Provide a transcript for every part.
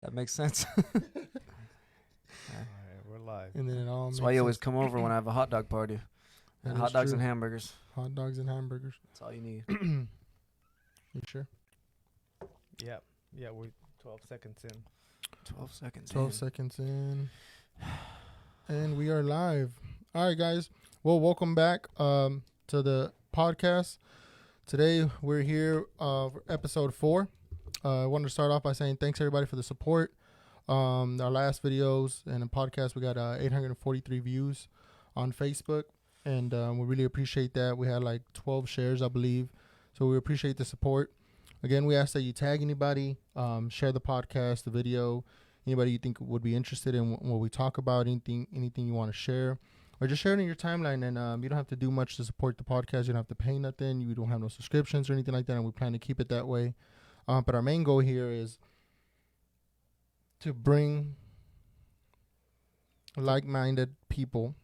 That makes sense. All right, we're live. And then it all That's makes why you always sense. come over when I have a hot dog party. That Hot is dogs true. and hamburgers. Hot dogs and hamburgers. That's all you need. You sure? Yeah, we're 12 seconds in. 12 seconds 12 in. seconds in. And we are live. All right, guys. Well, welcome back to the podcast. Today, we're here for episode 4. I wanted to start off by saying thanks, everybody, for the support. Our last videos and the podcast, we got 843 views on Facebook. And we really appreciate that. We had like 12 shares, I believe. So we appreciate the support. Again, we ask that you tag anybody, share the podcast, the video, anybody you think would be interested in what we talk about, anything you want to share, or just share it in your timeline. And you don't have to do much to support the podcast. You don't have to pay nothing. You don't have no subscriptions or anything like that. And we plan to keep it that way. But our main goal here is to bring like-minded people,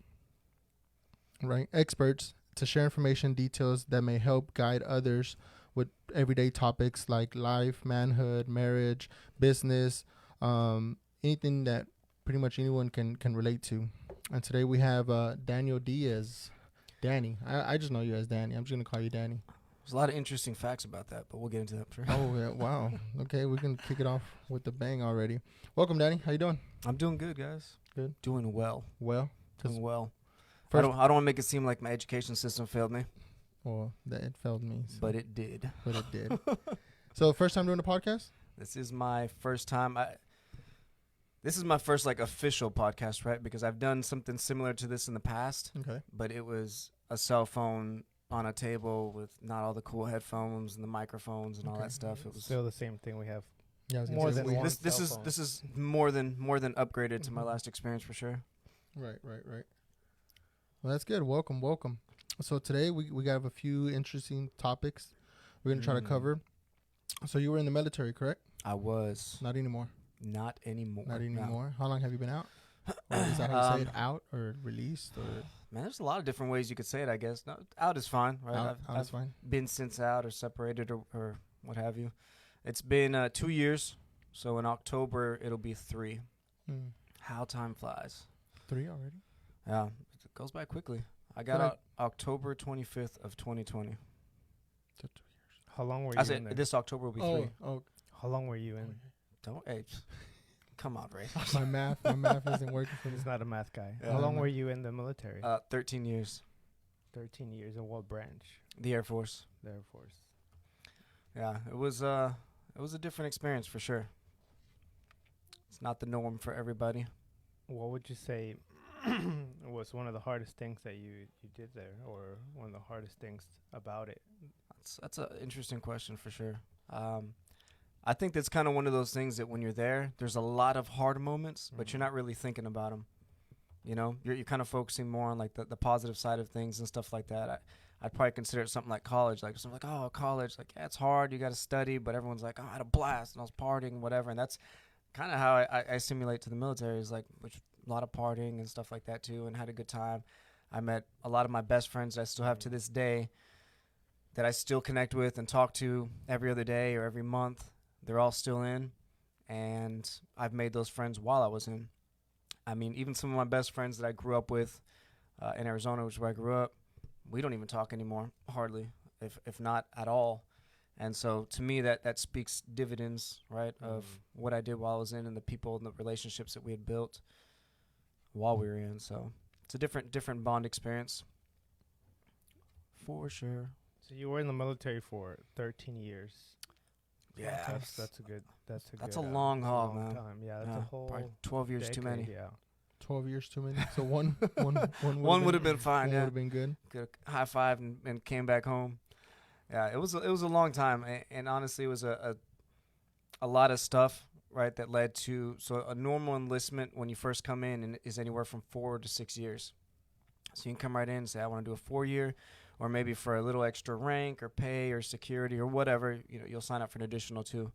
right, experts, to share information, details that may help guide others with everyday topics like life, manhood, marriage, business, anything that pretty much anyone can relate to. And today we have Daniel Diaz. Danny. I just know you as Danny. I'm just going to call you Danny. There's a lot of interesting facts about that, but we'll get into that for sure. Oh, yeah, wow. Okay, we can kick it off with the bang already. Welcome, Danny. How you doing? I'm doing good, guys. Good. Doing well. Well, Doing well. I first, don't want to make it seem like my education system failed me, well, that it failed me. So, but it did. but it did. So, first time doing a podcast? This is my first time. This is my first like official podcast, right? Because I've done something similar to this in the past, Okay. but it was a cell phone on a table with not all the cool headphones and the microphones and all Okay. that stuff. It was Still the same thing we have. Yeah, I was gonna More say, than we- one. this cell is phone. this is more than upgraded to my Mhm. last experience for sure. Right. Well, that's good. Welcome. So today we have a few interesting topics we're gonna try to cover. So you were in the military, correct? I was Not anymore. not anymore. Not No. anymore. How long have you been out? Or is that how you say it? Out or released or Man, there's a lot of different ways you could say it. I guess no, out is fine, right? out? Out is I've fine. been since out or separated or what have you. It's been 2 years, so in October it'll be 3. Mm. How time flies. 3 already. Yeah, it goes by quickly. I got But I- out October 25th of 2020. So 2 How long were I you in said there? this October will be 3. years. Oh, How long were you in? okay. Don't come on, Ray. my math isn't working for me. He's not a math guy. Yeah. How long No. were you in the military? 13 years. 13 years. In what branch? The Air Force. The Air Force. Yeah, it was a different experience for sure. It's not the norm for everybody. What would you say was one of the hardest things that you did there, or one of the hardest things about it? That's an interesting question for sure. I think that's kind of one of those things that when you're there, there's a lot of hard moments, but you're not really thinking about them. You know, you're kind of focusing more on like the positive side of things and stuff like that. I'd probably consider it something like college, like something like, oh, college, like, yeah, it's hard, you got to study, but everyone's like, oh, I had a blast and I was partying, whatever. And that's kind of how I simulate to the military, is like, which a lot of partying and stuff like that too, and had a good time. I met a lot of my best friends that I still have to this day that I still connect with and talk to every other day or every month. They're all still in, and I've made those friends while I was in. I mean, even some of my best friends that I grew up with in Arizona, which is where I grew up, we don't even talk anymore, hardly, if not at all. And so to me, that speaks dividends, right, of what I did while I was in and the people and the relationships that we had built while we were in. So it's a different bond experience, for sure. So you were in the military for 13 years. Yeah, That's a good. That's a long haul, man. time. Yeah, that's Yeah, a whole probably 12 years too decade, many. Yeah. 12 years too many. So one One would have been fine. One Yeah, would have been good. could high five and came back home. Yeah, it was a long time, and honestly, it was a lot of stuff, right, that led to, so a normal enlistment when you first come in and is anywhere from 4 to 6 years. So you can come right in and say, I want to do a 4-year, or maybe for a little extra rank or pay or security or whatever, you'll sign up for an additional 2.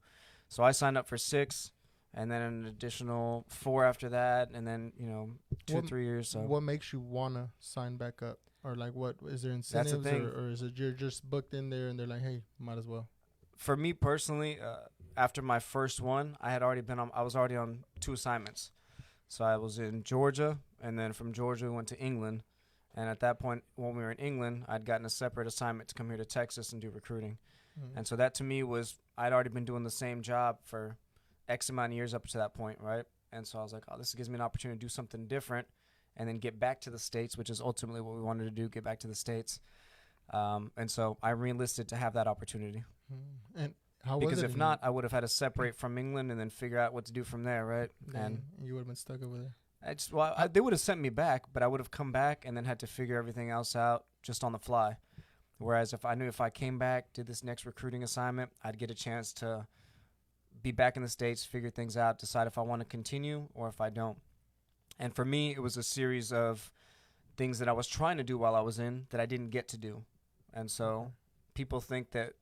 So I signed up for 6, and then an additional 4 after that, and then 2 What- 3 years. So What makes you wanna sign back up, or like what is there incentives, thing. or is it you're just booked in there and they're like, hey, might as well? for me personally, after my first one, I was already on 2 assignments. So I was in Georgia, and then from Georgia we went to England. And at that point, when we were in England, I'd gotten a separate assignment to come here to Texas and do recruiting. Mm-hmm. And so that to me was, I'd already been doing the same job for X amount of years up to that point, right? And so I was like, oh, this gives me an opportunity to do something different and then get back to the States, which is ultimately what we wanted to do, get back to the States. And so I re-enlisted to have that opportunity. Mm-hmm. And how was because it? if not, I would have had to separate from England and then figure out what to do from there, right? And you would have been stuck over there. They would have sent me back, but I would have come back and then had to figure everything else out just on the fly. Whereas if I knew if I came back, did this next recruiting assignment, I'd get a chance to be back in the States, figure things out, decide if I want to continue or if I don't. And for me, it was a series of things that I was trying to do while I was in that I didn't get to do. And so people think that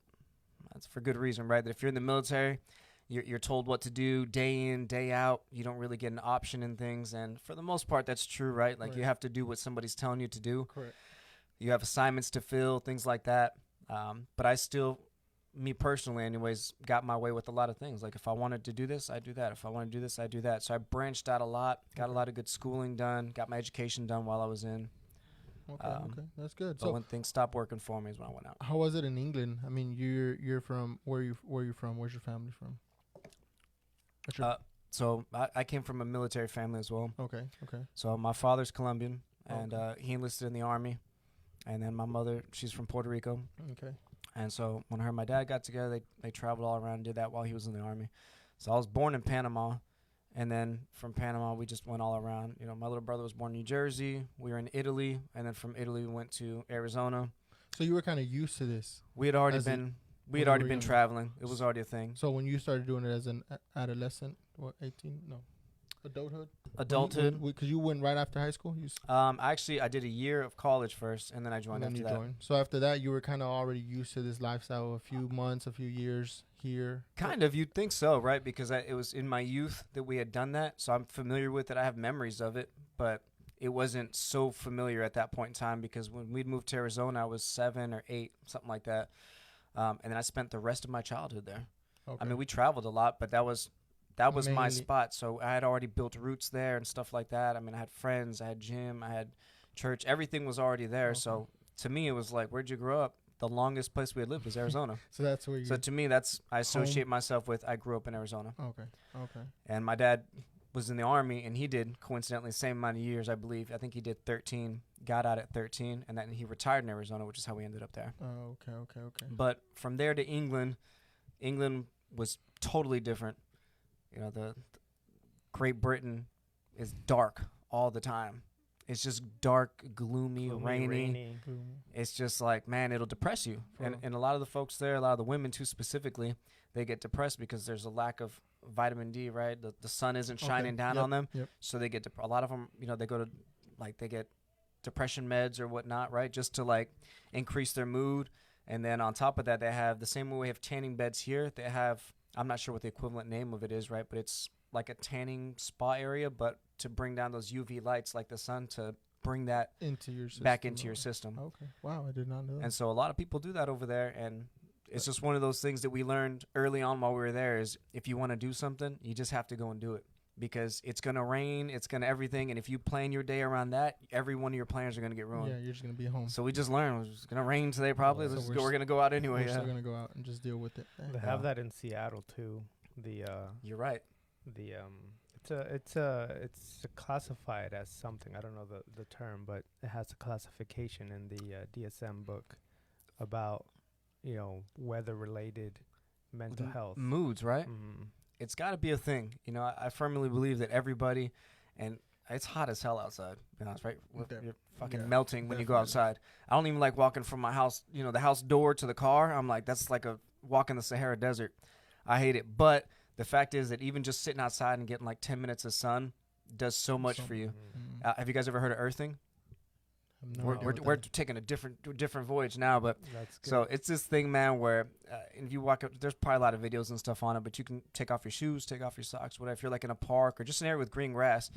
that's for good reason, right? That if you're in the military, you're told what to do day in, day out. You don't really get an option in things. And for the most part, that's true, right? Like you have to do what somebody's telling you to do. Correct. You have assignments to fill, things like that. But I still, me personally anyways, got my way with a lot of things. Like if I wanted to do this, I do that. If I want to do this, I do that. So I branched out a lot, got a lot of good schooling done, got my education done while I was in. Okay, that's good. So when things stopped working for me is when I went out. How was it in England? I mean, you're from where you from? Where's your family from? So I came from a military family as well. Okay. So my father's Colombian, and he enlisted in the Army. And then my mother, she's from Puerto Rico. Okay. And so when her and my dad got together, they traveled all around and did that while he was in the Army. So I was born in Panama. And then from Panama, we just went all around. You know, my little brother was born in New Jersey. We were in Italy. And then from Italy, we went to Arizona. So you were kind of used to this. We had already been traveling. It was already a thing. So when you started doing it as an adolescent, 18? No. Adulthood. Because you went right after high school? Actually, I did a year of college first, and then I joined after that. So after that, you were kind of already used to this lifestyle, a few months, a few years here? Kind of. You'd think so, right? Because it was in my youth that we had done that, so I'm familiar with it. I have memories of it, but it wasn't so familiar at that point in time because when we'd moved to Arizona, I was 7 or 8, something like that. And then I spent the rest of my childhood there. Okay. I mean, we traveled a lot, but that was my spot. So I had already built roots there and stuff like that. I mean, I had friends, I had gym, I had church. Everything was already there. Okay. So to me, it was like, where'd you grow up? The longest place we had lived was Arizona. So that's where you. So to me, I associate myself with. I grew up in Arizona. Okay. And my dad was in the Army, and he did coincidentally the same amount of years, I believe. I think he did 13. Got out at 13, and then he retired in Arizona, which is how we ended up there. Oh, okay. But from there to England was totally different. You know, the Great Britain is dark all the time. It's just dark, gloomy, rainy. It's just like, man, it'll depress you. And a lot of the folks there, a lot of the women too specifically, they get depressed because there's a lack of vitamin D, right? The sun isn't shining down on them. Yep. So they get a lot of them, you know, they go to they get depression meds or whatnot, right? Just to like increase their mood. And then on top of that, they have the same way we have tanning beds here. They have, I'm not sure what the equivalent name of it is, right? But it's like a tanning spa area, but to bring down those UV lights like the sun to bring that into your system. Back into your system. Okay. Wow, I did not know that. And so a lot of people do that over there, and it's just one of those things that we learned early on while we were there is if you want to do something, you just have to go and do it. Because it's going to rain, it's going to everything, and if you plan your day around that, every one of your plans are going to get ruined. Yeah, you're just going to be home. So we just learned it's going to rain today probably. So we're going to go out anyway. We're still going to go out and just deal with it. They have that in Seattle too. You're right. It's classified as something. I don't know the term, but it has a classification in the DSM book about, you know, weather-related mental health. Moods, right? Mm-hmm. It's got to be a thing. You know, I firmly believe that everybody, and it's hot as hell outside, to be honest, right? You're fucking melting when you go outside. I don't even like walking from my house, you know, the house door to the car. I'm like, that's like a walk in the Sahara Desert. I hate it. But the fact is that even just sitting outside and getting like 10 minutes of sun does so much for you. Mm-hmm. Have you guys ever heard of earthing? We're taking a different voyage now, but so it's this thing, man, where if you walk up, there's probably a lot of videos and stuff on it, but you can take off your shoes, take off your socks, whatever. If you're like in a park or just an area with green grass,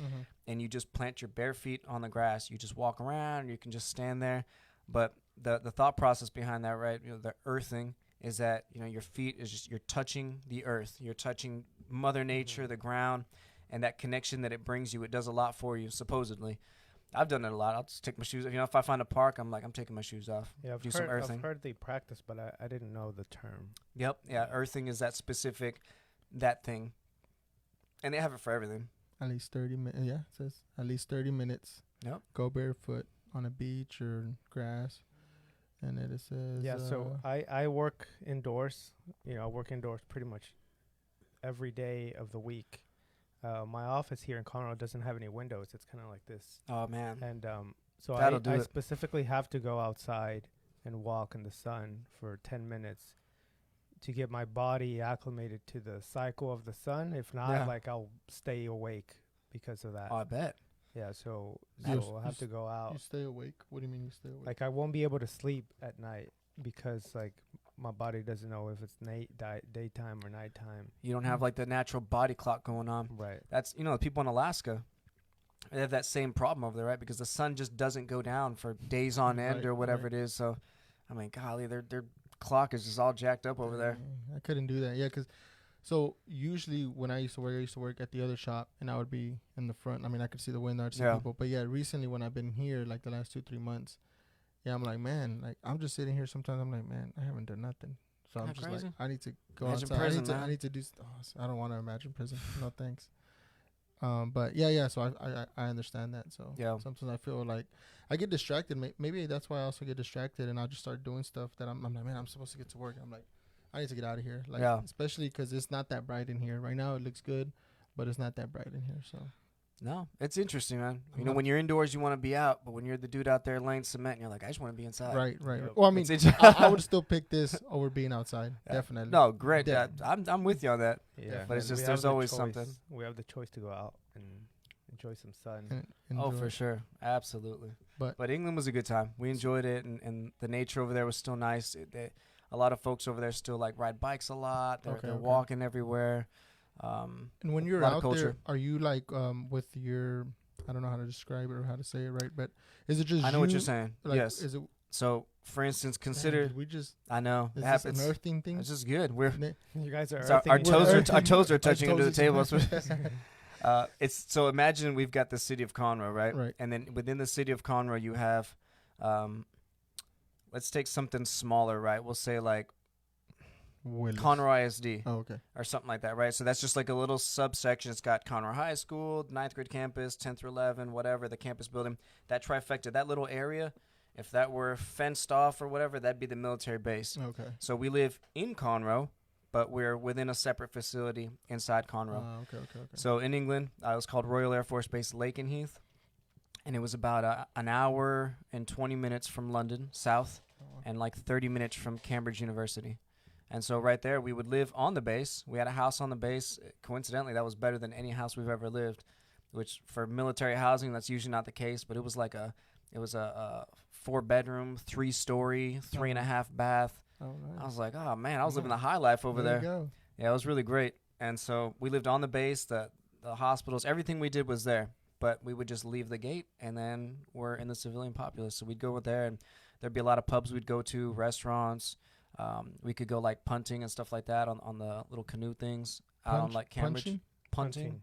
and you just plant your bare feet on the grass, you just walk around, you can just stand there. But the thought process behind that, right? You know, the earthing is that, you know, your feet is just, you're touching the earth. You're touching Mother Nature, the ground, and that connection that it brings you. It does a lot for you, supposedly. I've done it a lot. I'll just take my shoes off. You know, if I find a park, I'm taking my shoes off. Yeah, do some earthing. I've heard they practice, but I didn't know the term. Yep. Yeah, earthing is that specific, that thing. And they have it for everything. At least 30 minutes. Yeah, it says at least 30 minutes. Yep. Go barefoot on a beach or grass. And then it says... Yeah, so I work indoors. You know, I work indoors pretty much every day of the week. My office here in Conroe doesn't have any windows. It's kind of like this. Oh, man. And so That'll do I it. specifically have to go outside and walk in the sun for 10 minutes to get my body acclimated to the cycle of the sun. If not, like, I'll stay awake because of that. Oh, I bet. Yeah, so You I'll have to go out. You stay awake? What do you mean you stay awake? Like, I won't be able to sleep at night because, like, my body doesn't know if it's daytime or nighttime. You don't have, like, the natural body clock going on. Right. That's, you know, the people in Alaska, they have that same problem over there, right? Because the sun just doesn't go down for days on end or whatever it is. So, I mean, golly, their clock is just all jacked up over there. I couldn't do that. Yeah, because so usually when I used to work at the other shop, and I would be in the front. I mean, I could see the window, I'd see people. But yeah, recently when I've been here, like the last 2-3 months, yeah, I'm like, man, like I'm just sitting here. Sometimes I'm like, man, I haven't done nothing. So I'm just crazy. like, I need to go Imagine outside. prison, I need to do. I don't want to imagine prison. No thanks. But yeah. So I understand that. So sometimes I feel like I get distracted. Maybe that's why I also get distracted, and I just start doing stuff that I'm like, man, I'm supposed to get to work. I'm like, I need to get out of here. Like, especially because it's not that bright in here right now. It looks good, but it's not that bright in here. So no, it's interesting, man. You know, when you're indoors, you want to be out, but when you're the dude out there laying cement, you're like, I just want to be inside. Right. Yep. Well, I mean, I would still pick this over being outside. Definitely. No, great. I'm with you on that. Yeah, but it's just there's always something. We have the choice to go out and enjoy some sun. Oh, for sure, absolutely. But England was a good time. We enjoyed it, and the nature over there was still nice. A lot of folks over there still like ride bikes a lot. They're walking everywhere. And when you're out there, are you like with your, I don't know how to describe it or how to say it right, but is it just I know what you're saying. Like, yes. Is it, so, for instance, consider. we just. I know. Is it this happens. an earthing thing? It's just good. You guys are our toes are touching into the table. So imagine we've got the city of Conroe, right? Right. And then within the city of Conroe, you have, let's take something smaller, right? We'll say like Conroe ISD. Oh, okay. Or something like that, right? So that's just like a little subsection. It's got Conroe High School, 9th grade campus, 10th through 11, whatever, the campus building. That trifecta, that little area, if that were fenced off or whatever, that'd be the military base. Okay. So we live in Conroe, but we're within a separate facility inside Conroe. Okay. So in England, it was called Royal Air Force Base Lakenheath, and it was about an hour and 20 minutes from London, south, and like 30 minutes from Cambridge University. And so right there, we would live on the base. We had a house on the base. Coincidentally, that was better than any house we've ever lived, which for military housing, that's usually not the case. But it was like a 4-bedroom, 3-story, 3.5 bath. Oh, nice. I was like, oh, man, I was living the high life over there. You go. Yeah, it was really great. And so we lived on the base, the hospitals, everything we did was there. But we would just leave the gate, and then we're in the civilian populace. So we'd go over there, and there'd be a lot of pubs we'd go to, restaurants. We could go like punting and stuff like that on the little canoe things out on like Cambridge. Punting.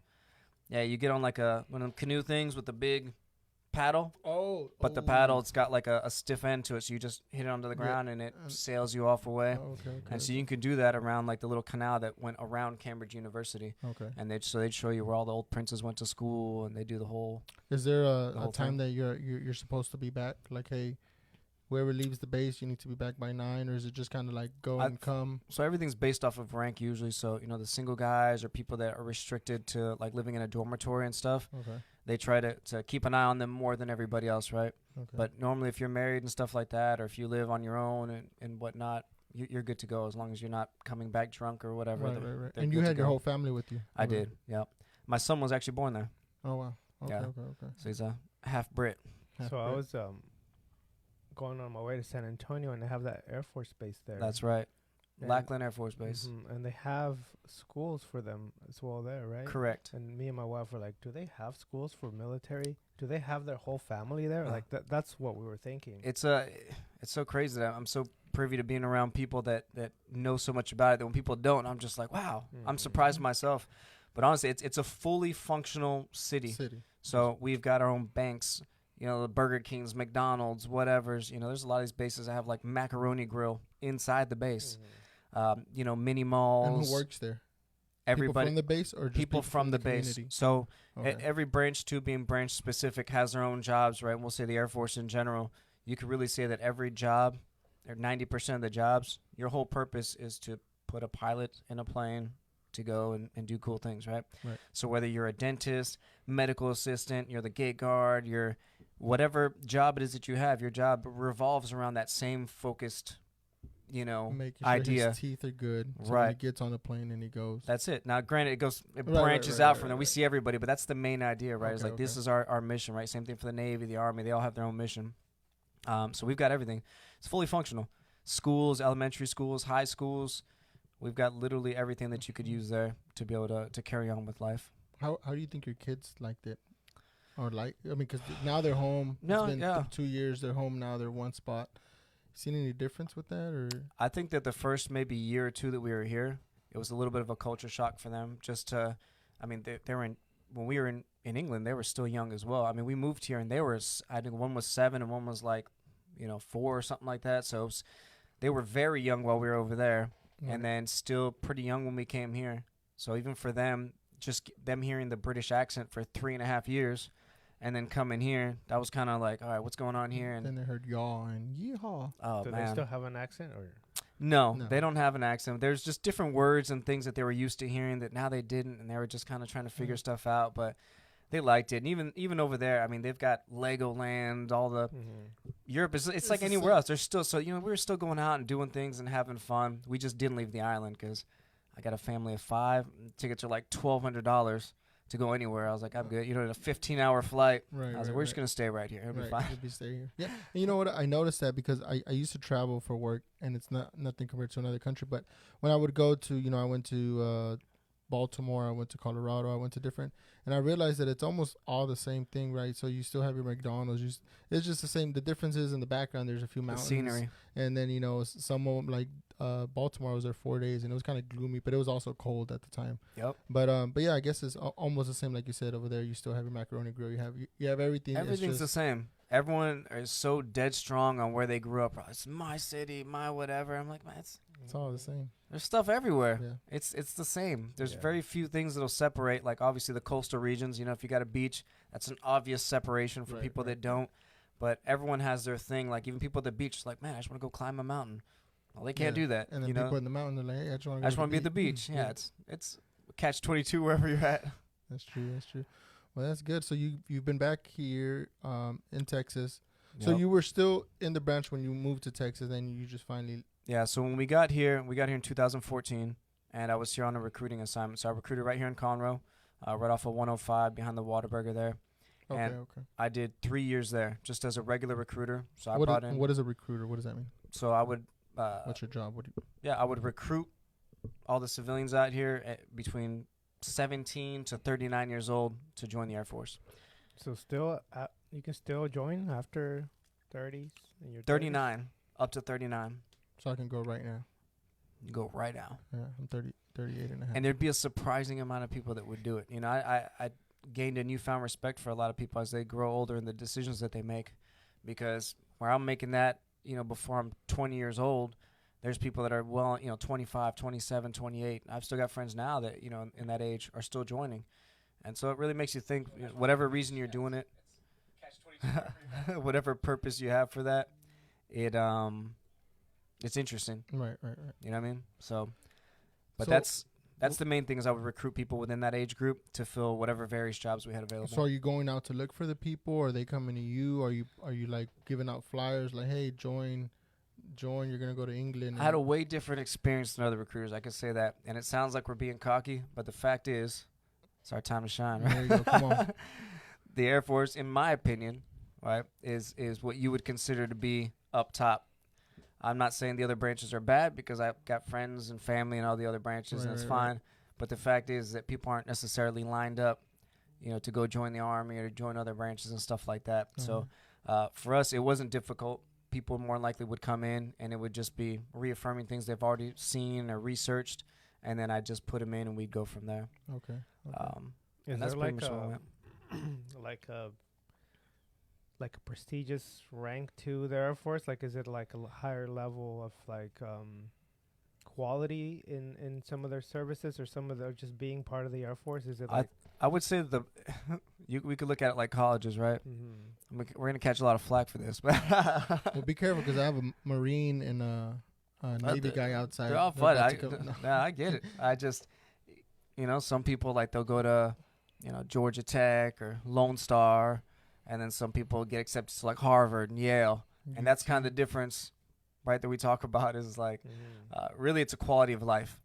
Yeah, you get on like one of them canoe things with the big paddle. But the paddle, it's got like a stiff end to it, so you just hit it onto the ground and it sails you off away. And so you can do that around like the little canal that went around Cambridge University. Okay. And they'd show you where all the old princes went to school, and they do the whole. Is there a time that you're supposed to be back? Like, hey, whoever leaves the base, you need to be back by 9, or is it just kind of like go and come? So everything's based off of rank usually. So, the single guys or people that are restricted to like living in a dormitory and stuff, they try to keep an eye on them more than everybody else, right? Okay. But normally if you're married and stuff like that, or if you live on your own and whatnot, you're good to go as long as you're not coming back drunk or whatever. Right. And you had your whole family with you? I did, yeah. My son was actually born there. Oh, wow. Okay. So he's a half Brit. So I was going on my way to San Antonio, and they have that Air Force base there. That's right. Lackland Air Force Base. And they have schools for them as well there, right? Correct. And me and my wife were like, do they have schools for military? Do they have their whole family there? Like that's what we were thinking. It's so crazy that I'm so privy to being around people that know so much about it that when people don't, I'm just like, wow, I'm surprised myself. But honestly, it's a fully functional city. So we've got our own banks, the Burger Kings, McDonald's, whatever's. There's a lot of these bases that have like macaroni grill inside the base. Mini malls. And who works there? Everybody people from the base, or just people from the base. community? So every branch, too, being branch specific, has their own jobs, right? We'll say the Air Force in general. You could really say that every job, or 90% of the jobs, your whole purpose is to put a pilot in a plane to go and do cool things, right? So whether you're a dentist, medical assistant, you're the gate guard, you're whatever job it is that you have, your job revolves around that same focused making sure idea. His teeth are good, so Right. when he gets on the plane and he goes. That's it. Now, granted, it Right, branches out from there. We see everybody, but that's the main idea, right? It's Okay, like this is our mission, right? Same thing for the Navy, the Army. They all have their own mission. So we've got everything. It's fully functional. Schools, elementary schools, high schools. We've got literally everything that you could use there to be able to carry on with life. How do you think your kids liked it? Or because now they're home. No, It's been yeah. 2 years. They're home now. They're one spot. Seen any difference with that, or? I think that the first maybe year or two that we were here, it was a little bit of a culture shock for them. They were when we were in England, they were still young as well. I mean, we moved here and I think one was 7 and one was 4 or something like that. So they were very young while we were over there, and then still pretty young when we came here. So even for them, just them hearing the British accent for 3.5 years, and then coming here, that was kind of like, all right, what's going on here? And then they heard yaw and yeehaw. Oh, Do man. they still have an accent, or? No, they don't have an accent. There's just different words and things that they were used to hearing that now they didn't, and they were just kind of trying to figure stuff out. But they liked it. And even over there, I mean, they've got Legoland, all the Europe it's like anywhere else. There's still we were still going out and doing things and having fun. We just didn't leave the island because I got a family of 5. Tickets are like $1,200 to go anywhere. I was like, I'm good. A 15-hour flight. Right. I was like, we're just gonna stay right here. It'll be fine. We'll stay here. Yeah. And you know what? I noticed that because I used to travel for work, and it's nothing compared to another country. But when I would go to, I went to Baltimore, I went to Colorado, I went to different, and I realized that it's almost all the same thing, right? So you still have your McDonald's. It's just the same. The difference is in the background, there's a few mountains. The scenery. And then, some of them, like Baltimore, I was there 4 days, and it was kind of gloomy, but it was also cold at the time. Yep. But yeah, I guess it's almost the same, like you said over there. You still have your macaroni grill. You have everything. Everything's the same. Everyone is so dead strong on where they grew up. It's my city, my whatever. I'm like, man, it's all the same. There's stuff everywhere. Yeah. It's the same. There's very few things that'll separate. Like obviously the coastal regions. If you got a beach, that's an obvious separation for people that don't. But everyone has their thing. Like even people at the beach, it's like, man, I just want to go climb a mountain. Well, they can't do that. And then people in the mountain, they're like, hey, I just want to be at the beach. Yeah, it's catch-22 wherever you're at. That's true. Well, that's good. So you've been back here in Texas. So you were still in the branch when you moved to Texas, and you just finally. Yeah. So when we got here in 2014, and I was here on a recruiting assignment. So I recruited right here in Conroe, right off of 105 behind the Whataburger there. Okay. I did 3 years there just as a regular recruiter. So what is a recruiter? What does that mean? So I would. What's your job? I would recruit all the civilians out here between 17 to 39 years old to join the Air Force. So still, you can still join after 30s? 39, up to 39. So I can go right now. You go right now. Yeah, I'm 38 and a half. And there'd be a surprising amount of people that would do it. I gained a newfound respect for a lot of people as they grow older and the decisions that they make. Because where I'm making that, before I'm 20 years old, there's people that are 25, 27, 28. I've still got friends now that, in that age are still joining. And so it really makes you think, whatever reason you're doing it, whatever purpose you have for that, it's interesting. Right. You know what I mean? So that's the main thing is I would recruit people within that age group to fill whatever various jobs we had available. So are you going out to look for the people? Or are they coming to you? Are you like giving out flyers like, hey, join, you're going to go to England? I had a way different experience than other recruiters. I could say that. And it sounds like we're being cocky, but the fact is, it's our time to shine, right? There you go. Come on. The Air Force, in my opinion, right, is what you would consider to be up top. I'm not saying the other branches are bad because I've got friends and family and all the other branches, and it's fine. But the fact is that people aren't necessarily lined up, to go join the Army or to join other branches and stuff like that. So for us, it wasn't difficult. People more likely would come in, and it would just be reaffirming things they've already seen or researched, and then I'd just put them in, and we'd go from there. Okay. Is that's there pretty much what went. like a prestigious rank to the Air Force? Like, is it like a higher level of like quality in some of their services, or some of the just being part of the Air Force? Is it like I would say we could look at it like colleges, right? We're gonna catch a lot of flack for this, but well, be careful because I have a Marine and a Navy guy outside. They're all fun. I get it. I just, some people they'll go to, Georgia Tech or Lone Star, and then some people get accepted to like Harvard and Yale, and that's kind of the difference, right? That we talk about is really it's a quality of life.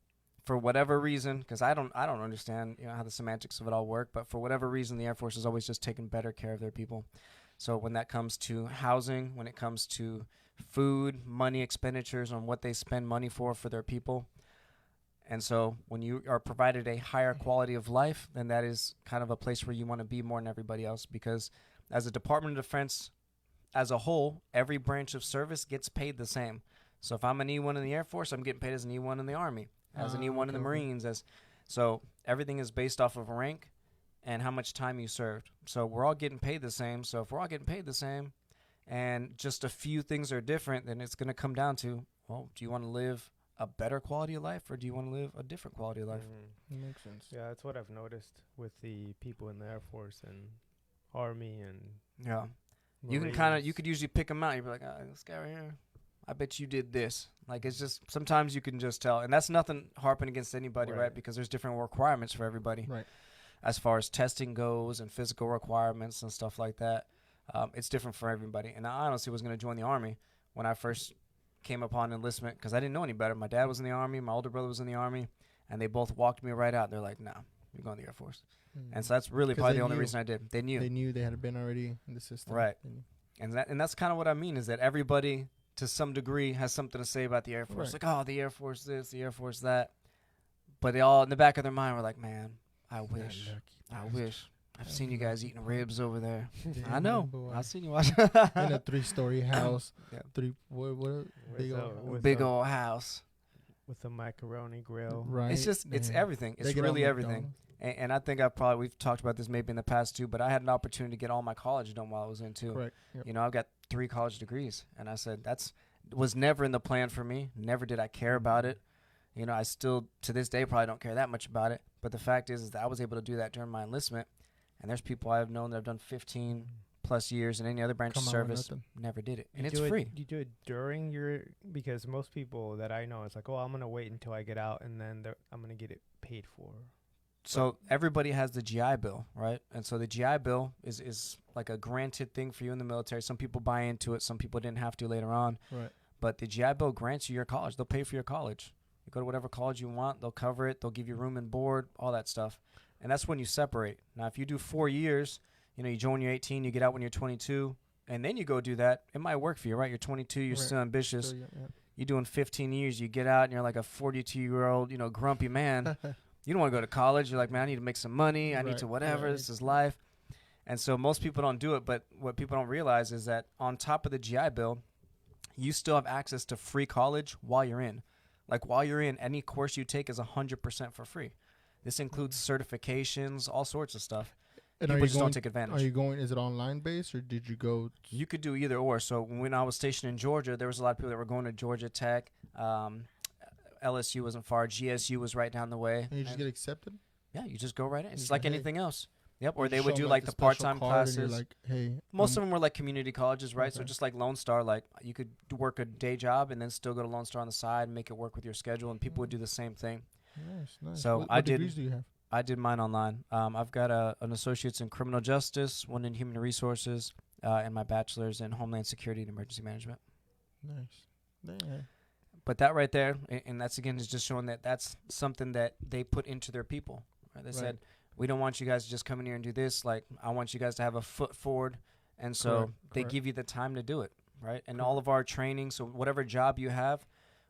For whatever reason, because I don't understand how the semantics of it all work, but for whatever reason, the Air Force has always just taken better care of their people. So when that comes to housing, when it comes to food, money expenditures on what they spend money for their people, and so when you are provided a higher quality of life, then that is kind of a place where you want to be more than everybody else, because as a Department of Defense as a whole, every branch of service gets paid the same. So if I'm an E1 in the Air Force, I'm getting paid as an E1 in the Army, as an E1 in the Marines. So everything is based off of rank and how much time you served. So we're all getting paid the same. So if we're all getting paid the same and just a few things are different, then it's going to come down to, well, do you want to live a better quality of life, or do you want to live a different quality of life? Makes sense. Yeah, that's what I've noticed with the people in the Air Force and Army and yeah. Marines. You could usually pick them out. You'd be like, this guy right here, I bet you did this. Like, it's just, sometimes you can just tell. And that's nothing harping against anybody, right? Because there's different requirements for everybody. Right. As far as testing goes and physical requirements and stuff like that. It's different for everybody. And I honestly was going to join the Army when I first came upon enlistment because I didn't know any better. My dad was in the Army. My older brother was in the Army. And they both walked me right out. They're like, no, you're going to the Air Force. And so that's really probably the only reason I did. They knew. They knew they had been already in the system. Right. And that's kind of what I mean, is that everybody, to some degree, has something to say about the Air Force. Right. Like, oh, the Air Force this, the Air Force that. But they all, in the back of their mind, were like, man, I wish. I've seen you guys eating ribs over there. I know. I've seen you watch. In a 3-story house. Yeah. Big old house. With a macaroni grill. Right. It's just, it's everything. It's really everything. And I think we've talked about this maybe in the past too, but I had an opportunity to get all my college done while I was in too. Correct. Yep. I've got 3 college degrees, and I said was never in the plan for me. Never did I care about it. I still to this day probably don't care that much about it. But the fact is that I was able to do that during my enlistment, and there's people I've known that have done 15 plus years in any other branch of service, never did it, and it's free. You do it during because most people that I know, it's like, oh, I'm gonna wait until I get out, and then I'm gonna get it paid for. So everybody has the GI Bill, right? And so the GI Bill is like a granted thing for you in the military. Some people buy into it. Some people didn't have to later on. Right. But the GI Bill grants you your college. They'll pay for your college. You go to whatever college you want. They'll cover it. They'll give you room and board, all that stuff. And that's when you separate. Now, if you do 4 years, you join when you're 18, you get out when you're 22, and then you go do that, it might work for you, right? You're 22, you're still ambitious. So, yeah. You're doing 15 years, you get out, and you're like a 42-year-old, grumpy man. You don't want to go to college. You're like, man, I need to make some money. I need to whatever. This is life. And so most people don't do it. But what people don't realize is that on top of the GI Bill, you still have access to free college while you're in. Like while you're in, any course you take is 100% for free. This includes certifications, all sorts of stuff. And people just don't take advantage. Are you going, is it online based or did you go? You could do either or. So when I was stationed in Georgia, there was a lot of people that were going to Georgia Tech. LSU wasn't far. GSU was right down the way. And you just get accepted? Yeah, you just go right in. It's like anything else. Yep, or they show would do them, like the part-time classes. Like, hey, most of them were like community colleges, right? Okay. So just like Lone Star, like you could work a day job and then still go to Lone Star on the side and make it work with your schedule, and people would do the same thing. Nice. So what degrees do you have? I did mine online. I've got an associate's in criminal justice, one in human resources, and my bachelor's in homeland security and emergency management. Nice. Yeah. But that right there, and that's again is just showing that that's something that they put into their people. Right? They said, we don't want you guys to just come in here and do this. Like, I want you guys to have a foot forward. And so they give you the time to do it. right? And all of our training, so whatever job you have,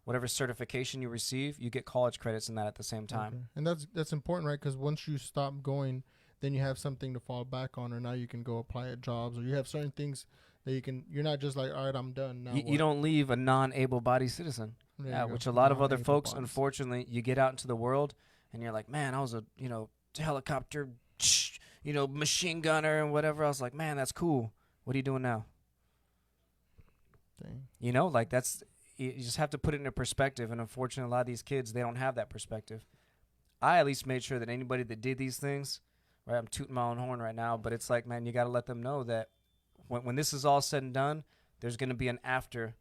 whatever certification you receive, you get college credits in that at the same time. Okay. And that's important, right? Because once you stop going, then you have something to fall back on, or now you can go apply at jobs, or you have certain things that you're not just like, all right, I'm done now. You don't leave a non-able-bodied citizen. There Yeah, you go. which a lot of other Non-able folks, bodies. unfortunately, you get out into the world and you're like, man, I was a, helicopter, machine gunner and whatever. I was like, man, that's cool. What are you doing now? Dang. Like you just have to put it into perspective. And unfortunately, a lot of these kids, they don't have that perspective. I at least made sure that anybody that did these things, right, I'm tooting my own horn right now, but it's like, man, you got to let them know that when this is all said and done, there's going to be an after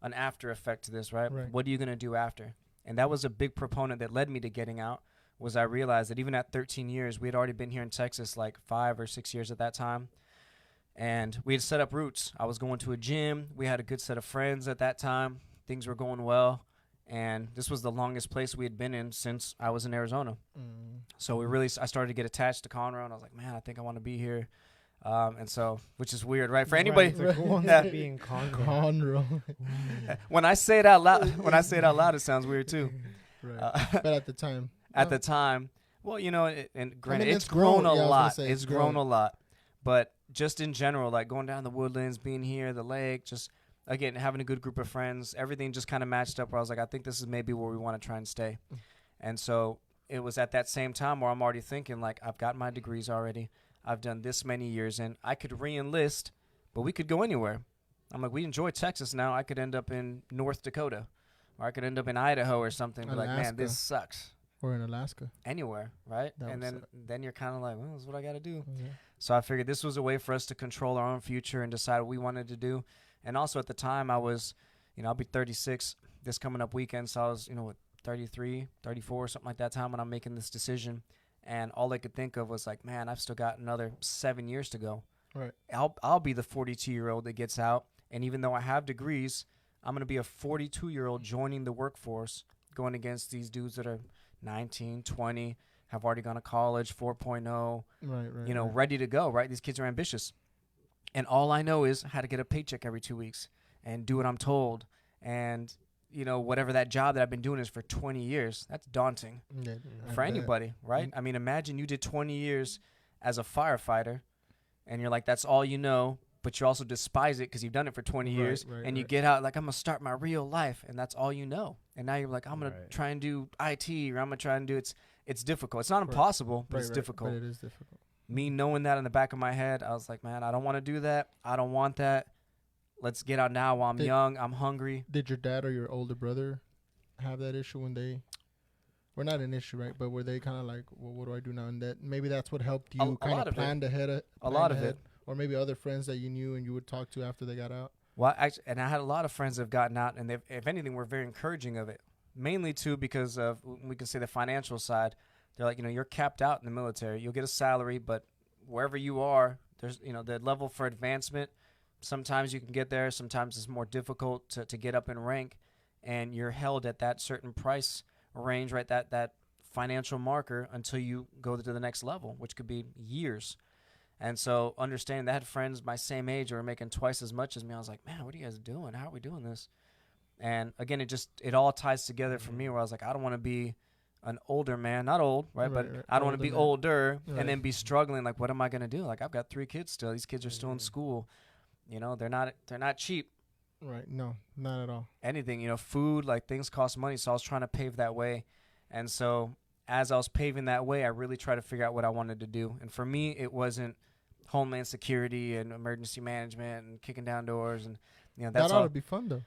effect to this, right? Right. What are you going to do after? And that was a big proponent that led me to getting out, was I realized that even at 13 years, we had already been here in Texas like 5 or 6 years at that time. And we had set up roots. I was going to a gym. We had a good set of friends at that time. Things were going well. And this was the longest place we had been in since I was in Arizona. So I started to get attached to Conroe, and I was like, man, I think I want to be here. And so, which is weird, right? For anybody, Right. Who wants Yeah. to be in Conroe? Conroe. when I say it out loud, it sounds weird too. Right. But at the time. At the time, well, and granted, mean, it's grown a yeah, I was gonna lot. say It's grown a lot. But just in general, like going down the woodlands, being here, the lake, just, again, having a good group of friends, everything just kind of matched up where I was like, I think this is maybe where we want to try and stay. And so it was at that same time where I'm already thinking, like, I've got my degrees already. I've done this many years, and I could re-enlist, but we could go anywhere. I'm like, we enjoy Texas now. I could end up in North Dakota, or I could end up in Idaho or something. Be like, man, Alaska. this sucks. Or in Alaska. Anywhere, right? That And would then you're kind of like, well, this is what I got to do. Yeah. So I figured this was a way for us to control our own future and decide what we wanted to do. And also at the time I was, I'll be 36 this coming up weekend. So I was, 33, 34, something like that time when I'm making this decision. And all I could think of was like, man, I've still got another 7 years to go. Right. I'll be the 42-year-old that gets out. And even though I have degrees, I'm going to be a 42-year-old joining the workforce, going against these dudes that are 19, 20, have already gone to college, 4.0, Right. ready to go, right? These kids are ambitious. And all I know is how to get a paycheck every 2 weeks and do what I'm told. And, whatever that job that I've been doing is for 20 years, that's daunting Yeah, for anybody, right? I mean, imagine you did 20 years as a firefighter and you're like, that's all you know, but you also despise it because you've done it for 20 years. And you get out like, I'm going to start my real life. And that's all you know. And now you're like, I'm going to try and do IT, or I'm going to try and do it's difficult. It's not impossible, but it's difficult. But it is difficult. Me knowing that in the back of my head, I was like, man, I don't want to do that. I don't want that. Let's get out now while I'm young. I'm hungry. Did your dad or your older brother have that issue when they were not an issue, right? But were they kind of like, well, what do I do now? And that maybe that's what helped you kind of plan ahead. A lot of it. Or maybe other friends that you knew and you would talk to after they got out. Well, actually, and I had a lot of friends that have gotten out, and they, if anything, were very encouraging of it. Mainly, too, because of, we can say, the financial side. They're like, you're capped out in the military. You'll get a salary, but wherever you are, there's, the level for advancement. Sometimes you can get there. Sometimes it's more difficult to get up in rank, and you're held at that certain price range, right, that financial marker until you go to the next level, which could be years. And so understanding that I had friends my same age who were making twice as much as me, I was like, man, what are you guys doing? How are we doing this? And again, it all ties together for me where I was like, I don't want to be an older man, not old, right? But I don't want to be older and then be struggling. Like, what am I going to do? Like, I've got 3 kids still. These kids are still in school. They're not cheap. Right. No, not at all. Anything, food, like things cost money. So I was trying to pave that way. And so as I was paving that way, I really tried to figure out what I wanted to do. And for me, it wasn't Homeland Security and emergency management and kicking down doors. And, that's that ought to be fun, though.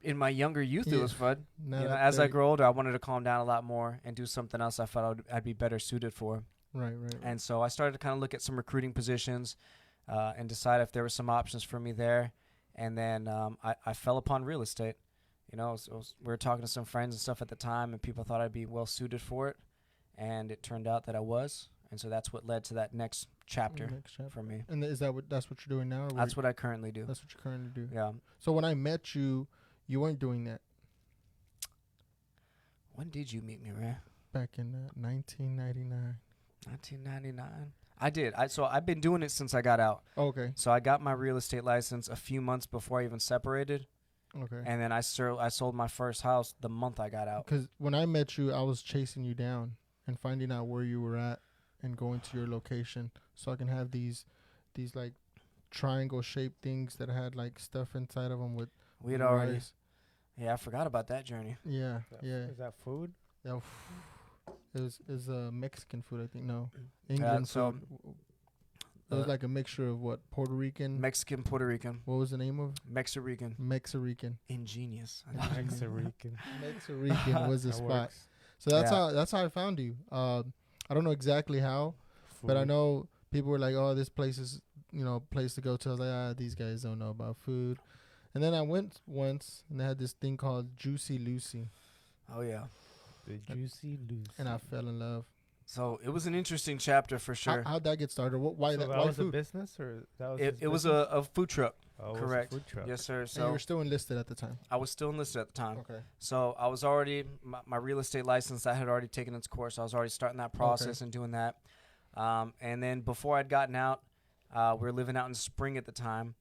In my younger youth, it was fun. As I grew older, I wanted to calm down a lot more and do something else I felt I'd be better suited for. Right. And so I started to kind of look at some recruiting positions and decide if there were some options for me there. And then I fell upon real estate. We were talking to some friends and stuff at the time, and people thought I'd be well suited for it. And it turned out that I was. And so that's what led to that next chapter for me. And that's what you're doing now? That's what I currently do. That's what you currently do. Yeah. So when I met you, you weren't doing that. When did you meet me, Ray? Back in 1999. 1999. I did. So I've been doing it since I got out. Okay. So I got my real estate license a few months before I even separated. Okay. And then I sold my first house the month I got out. Because when I met you, I was chasing you down and finding out where you were at and going to your location so I can have these like triangle shaped things that had like stuff inside of them with We had already. rice. Yeah, I forgot about that journey. Yeah, yeah. Is that food? Yeah. It was Mexican food, I think. No, England so, food. It was like a mixture of what? Puerto Rican. Mexican, Puerto Rican. What was the name of? Mexican. Mexican. Ingenious. Mexican. Mexican was the That spot. works. So that's how I found you. I don't know exactly how, but I Food. know people were like, "Oh, this place is place to go to." I was like, "These guys don't know about food." And then I went once, and they had this thing called Juicy Lucy, Oh yeah. The juicy loose. and I fell in love. So it was an interesting chapter for sure. How'd that get started? Why So that? that Why was a food? business, or that was It was a food truck. Correct. Food truck. Yes, sir. And you So were still enlisted at the time. I was still enlisted at the time. Okay. So I was already my real estate license. I had already taken its course. I was already starting that process and doing that. And then before I'd gotten out, we were living out in Spring at the time,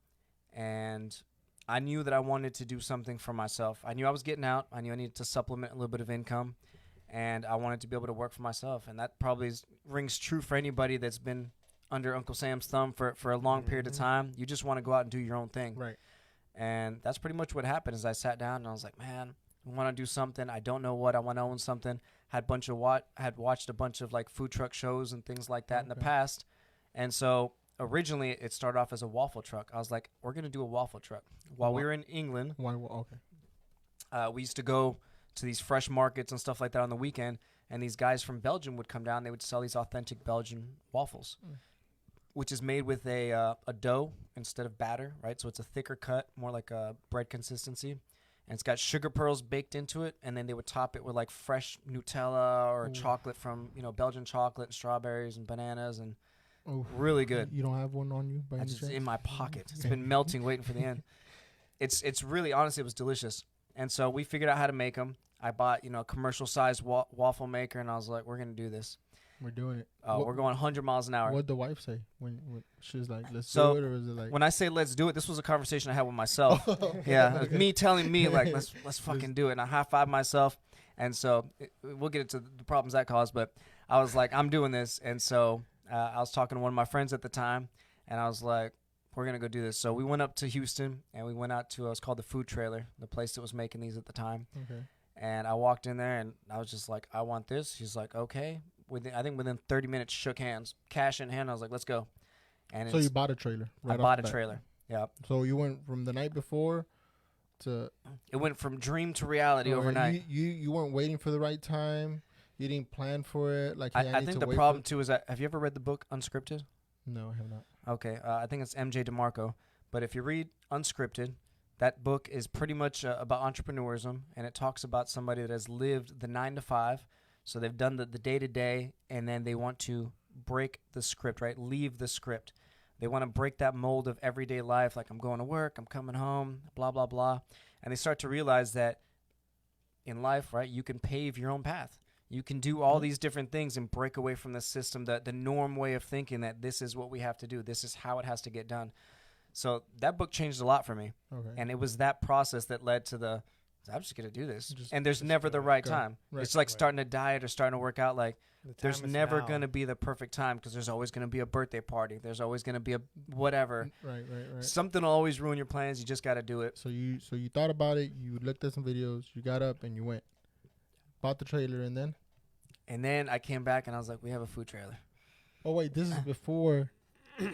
and I knew that I wanted to do something for myself. I knew I was getting out. I knew I needed to supplement a little bit of income, and I wanted to be able to work for myself. And that probably rings true for anybody that's been under Uncle Sam's thumb for a long period of time. You just want to go out and do your own thing. Right. And that's pretty much what happened. Is I sat down and I was like, man, I want to do something. I don't know what. I want to own something. Had watched a bunch of like food truck shows and things like that in the past. And so originally it started off as a waffle truck. I was like, we're going to do a waffle truck. While we were in England, Okay. we used to go to these fresh markets and stuff like that on the weekend. And these guys from Belgium would come down. They would sell these authentic Belgian waffles, which is made with a dough instead of batter, right? So it's a thicker cut, more like a bread consistency. And it's got sugar pearls baked into it. And then they would top it with like fresh Nutella or chocolate from, Belgian chocolate and strawberries and bananas, and really good. You don't have one on you by any It's chance? in my pocket. It's been melting, waiting for the end. It's really, honestly, it was delicious. And so we figured out how to make them. I bought, a commercial-sized waffle maker, and I was like, we're going to do this. We're doing it. We're going 100 miles an hour. What'd the wife say when she was like, let's So, do it? Or was it like... When I say let's do it, this was a conversation I had with myself. Yeah, Okay. me telling me, like, let's fucking do it. And I high-fived myself. And so we'll get into the problems that caused, but I was like, I'm doing this. And so I was talking to one of my friends at the time, and I was like, we're going to go do this. So we went up to Houston, and we went out to, it was called the Food Trailer, the place that was making these at the time. Okay. And I walked in there, and I was just like, I want this. He's like, okay. I think within 30 minutes, shook hands, cash in hand. I was like, let's go. And So you bought a trailer? I bought a trailer. Yeah. So you went from the night before to... It went from dream to reality overnight. You weren't waiting for the right time? You didn't plan for it? Like, hey, I think the problem, too, is that, have you ever read the book Unscripted? No, I have not. Okay. I think it's MJ DeMarco. But if you read Unscripted, that book is pretty much about entrepreneurism, and it talks about somebody that has lived the 9 to 5. So they've done the day-to-day, and then they want to break the script, right? Leave the script. They want to break that mold of everyday life, like I'm going to work, I'm coming home, blah, blah, blah. And they start to realize that in life, right, you can pave your own path. You can do all these different things and break away from the system, the norm way of thinking that this is what we have to do. This is how it has to get done. So that book changed a lot for me. Okay. And it was that process that led to I'm just going to do this. And there's just never the right time. Right. It's like starting a diet or starting to work out. Like, there's never now. going to be the perfect time because there's always going to be a birthday party. There's always going to be a whatever. Right. Something will always ruin your plans. You just got to do it. So you thought about it. You looked at some videos. You got up and you went. Bought the trailer and then? And then I came back and I was like, we have a food trailer. Oh, wait. This is before.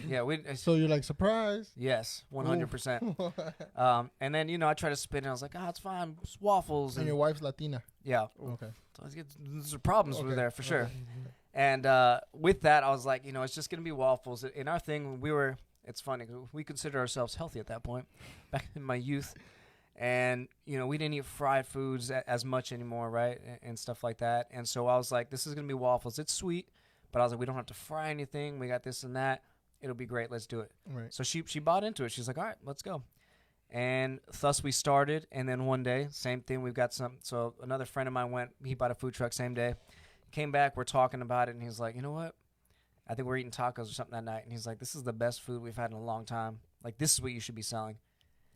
Yeah. So you're like, surprised? Yes, 100%. And then, I tried to spin it. I was like, it's fine. It's waffles. And your wife's Latina. Yeah. Okay. So there's problems with there for sure. Okay. And with that, I was like, it's just going to be waffles. In our thing, it's funny, 'cause we considered ourselves healthy at that point, back in my youth. And, we didn't eat fried foods as much anymore, right? And stuff like that. And so I was like, this is going to be waffles. It's sweet, but I was like, we don't have to fry anything. We got this and that. It'll be great. Let's do it. Right. So she bought into it. She's like, all right, let's go. And thus we started. And then one day, same thing. We've got so another friend of mine he bought a food truck same day. Came back, we're talking about it. And he's like, you know what? I think we were eating tacos or something that night, and he's like, "This is the best food we've had in a long time. Like, this is what you should be selling."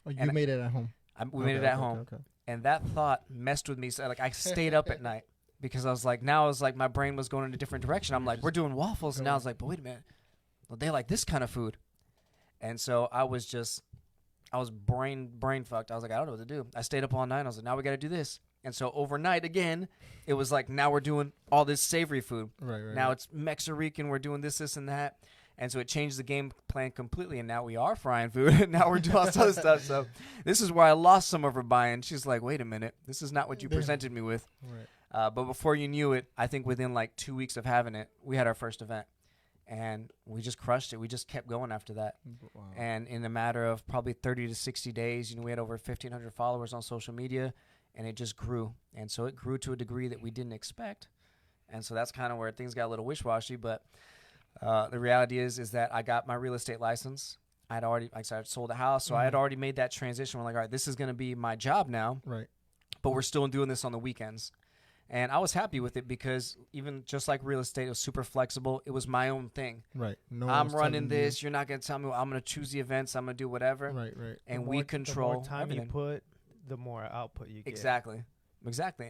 Oh, you And made it at home. We made it at home, and that thought messed with me. So like, I stayed up at night because I was like, now it's like my brain was going in a different direction. I'm like, we're doing waffles, and now I was like, but wait a minute, well, they like this kind of food, and so I was brain fucked. I was like, I don't know what to do. I stayed up all night. I was like, now we got to do this. And so overnight again, it was like, now we're doing all this savory food. Right. Now it's Mexican. We're doing this, and that. And so it changed the game plan completely. And now we are frying food. And now we're doing all this other stuff. So this is where I lost some of her buy-in. She's like, wait a minute. This is not what you presented me with. Right. But before you knew it, I think within like 2 weeks of having it, we had our first event. And we just crushed it. We just kept going after that. Wow. And in a matter of probably 30 to 60 days, we had over 1,500 followers on social media. And it just grew. And so it grew to a degree that we didn't expect. And so that's kind of where things got a little wishy-washy. But the reality is that I got my real estate license. I sold a house. So I had already made that transition. We're like, all right, this is going to be my job now. Right. But we're still doing this on the weekends. And I was happy with it because even just like real estate, it was super flexible. It was my own thing. Right. No, I'm running this. You're not going to tell me I'm going to choose the events. I'm going to do whatever. Right. And we control the more time everything. you put, the more output you get. Exactly.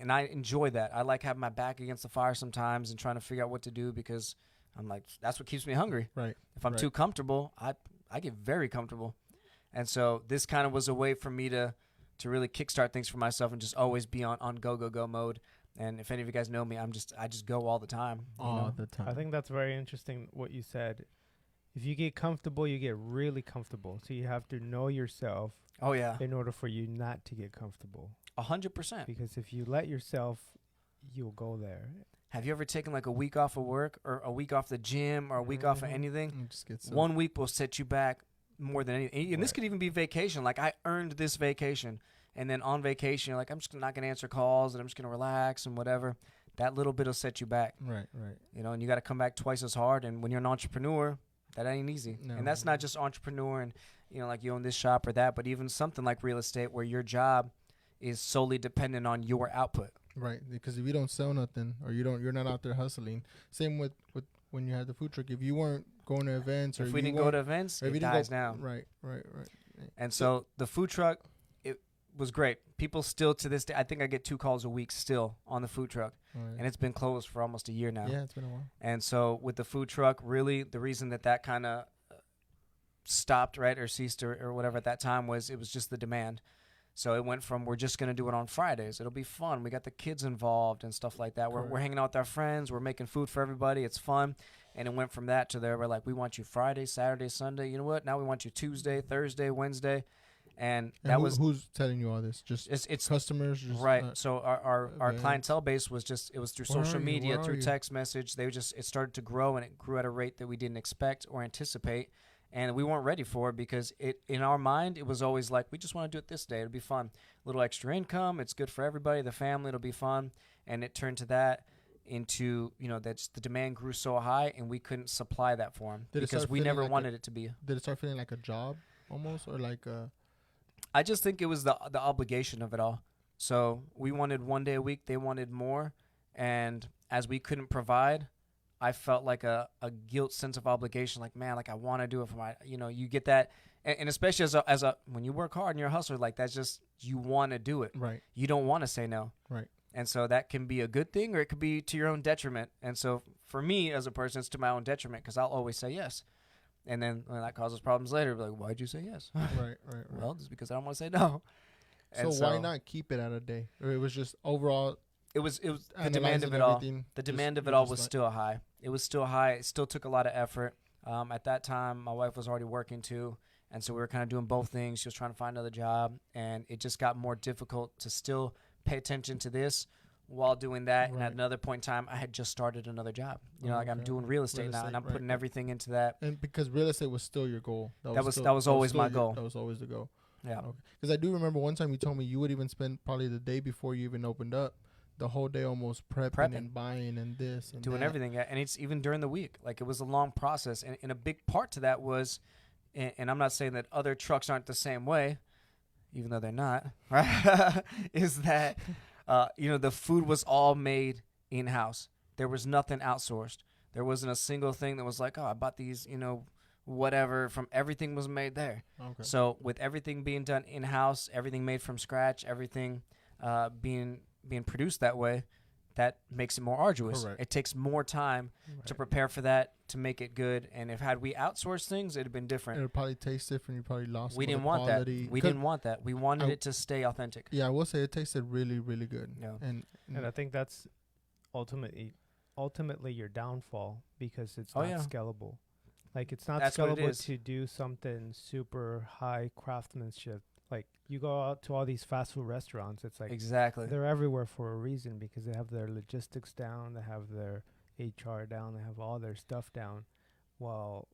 And I enjoy that. I like having my back against the fire sometimes and trying to figure out what to do because I'm like, that's what keeps me hungry. Right. If I'm too comfortable, I get very comfortable. And so this kind of was a way for me to really kickstart things for myself and just always be on go mode. And if any of you guys know me, I just go all the time. All the time. I think that's very interesting what you said. If you get comfortable, you get really comfortable. So you have to know yourself. Oh, yeah. In order for you not to get comfortable. 100%. Because if you let yourself, you'll go there. Have you ever taken like a week off of work or a week off the gym or a week off of anything? Just get 1 week will set you back more than anything. And this could even be vacation. Like I earned this vacation. And then on vacation, you're like, I'm just not going to answer calls and I'm just going to relax and whatever. That little bit will set you back. Right. And you got to come back twice as hard. And when you're an entrepreneur, that ain't easy. No. And that's not just entrepreneur and, like you own this shop or that, but even something like real estate where your job is solely dependent on your output. Right. Because if you don't sell nothing or you're not out there hustling. Same with when you had the food truck. If you weren't going to events or if we didn't go to events, it dies now. Right. And so the food truck, was great. People still to this day, I think I get 2 calls a week still on the food truck. Right. And it's been closed for almost a year now. Yeah, it's been a while. And so with the food truck, really the reason that kind of stopped, right, or ceased or whatever at that time was it was just the demand. So it went from we're just going to do it on Fridays. It'll be fun. We got the kids involved and stuff like that. We're hanging out with our friends. We're making food for everybody. It's fun. And it went from that to there. We're like, we want you Friday, Saturday, Sunday. You know what? Now we want you Tuesday, Thursday, Wednesday. And that who's telling you all this? Just it's customers, just, right? So our clientele base was it was through social media, through text message. It started to grow, and it grew at a rate that we didn't expect or anticipate, and we weren't ready for it because in our mind it was always like we just want to do it this day. It'll be fun, a little extra income. It's good for everybody, the family. It'll be fun, and it turned to that into that the demand grew so high, and we couldn't supply that for them because we never wanted it to be. Did it start feeling like a job almost, or like a? I just think it was the obligation of it all. So we wanted 1 day a week. They wanted more. And as we couldn't provide, I felt like a guilt sense of obligation. Like, man, like I want to do it for my, you get that. And especially as a when you work hard and you're a hustler, like that's just, you want to do it. Right. You don't want to say no. Right. And so that can be a good thing or it could be to your own detriment. And so for me as a person, it's to my own detriment because I'll always say yes. And then when that causes problems later, be like, why'd you say yes? Right. Well, just because I don't want to say no. So why not keep it at a day? Or it was just overall. It was the demand of it all. The demand of it all was still high. It was still high. It still took a lot of effort. At that time, my wife was already working too. And so we were kind of doing both things. She was trying to find another job. And it just got more difficult to still pay attention to this while doing that. Right. And at another point in time, I had just started another job. I'm doing real estate now, and I'm putting everything into that. And because real estate was still your goal. That was always my goal. That was always the goal. Yeah. Because I do remember one time you told me you would even spend probably the day before you even opened up, the whole day almost prepping and buying and this and doing everything. Yeah. And it's even during the week. Like it was a long process. And a big part to that was, and I'm not saying that other trucks aren't the same way, even though they're not, right? is that... the food was all made in-house. There was nothing outsourced. There wasn't a single thing that was like, oh, I bought these, whatever, from everything was made there. Okay. So with everything being done in-house, everything made from scratch, everything being produced that way, that makes it more arduous. Correct. It takes more time to prepare for that, to make it good. And had we outsourced things, it'd have been different. It would probably taste different. You probably lost. We some of didn't the want that. quality. We didn't want that. We wanted it to stay authentic. Yeah, I will say it tasted really, really good. Yeah. And I think that's ultimately your downfall, because it's not scalable. Like, it's not That's what it scalable is. to do something super high craftsmanship. Like, you go out to all these fast food restaurants, it's like Exactly. they're everywhere for a reason, because they have their logistics down, they have their HR down, they have all their stuff down. While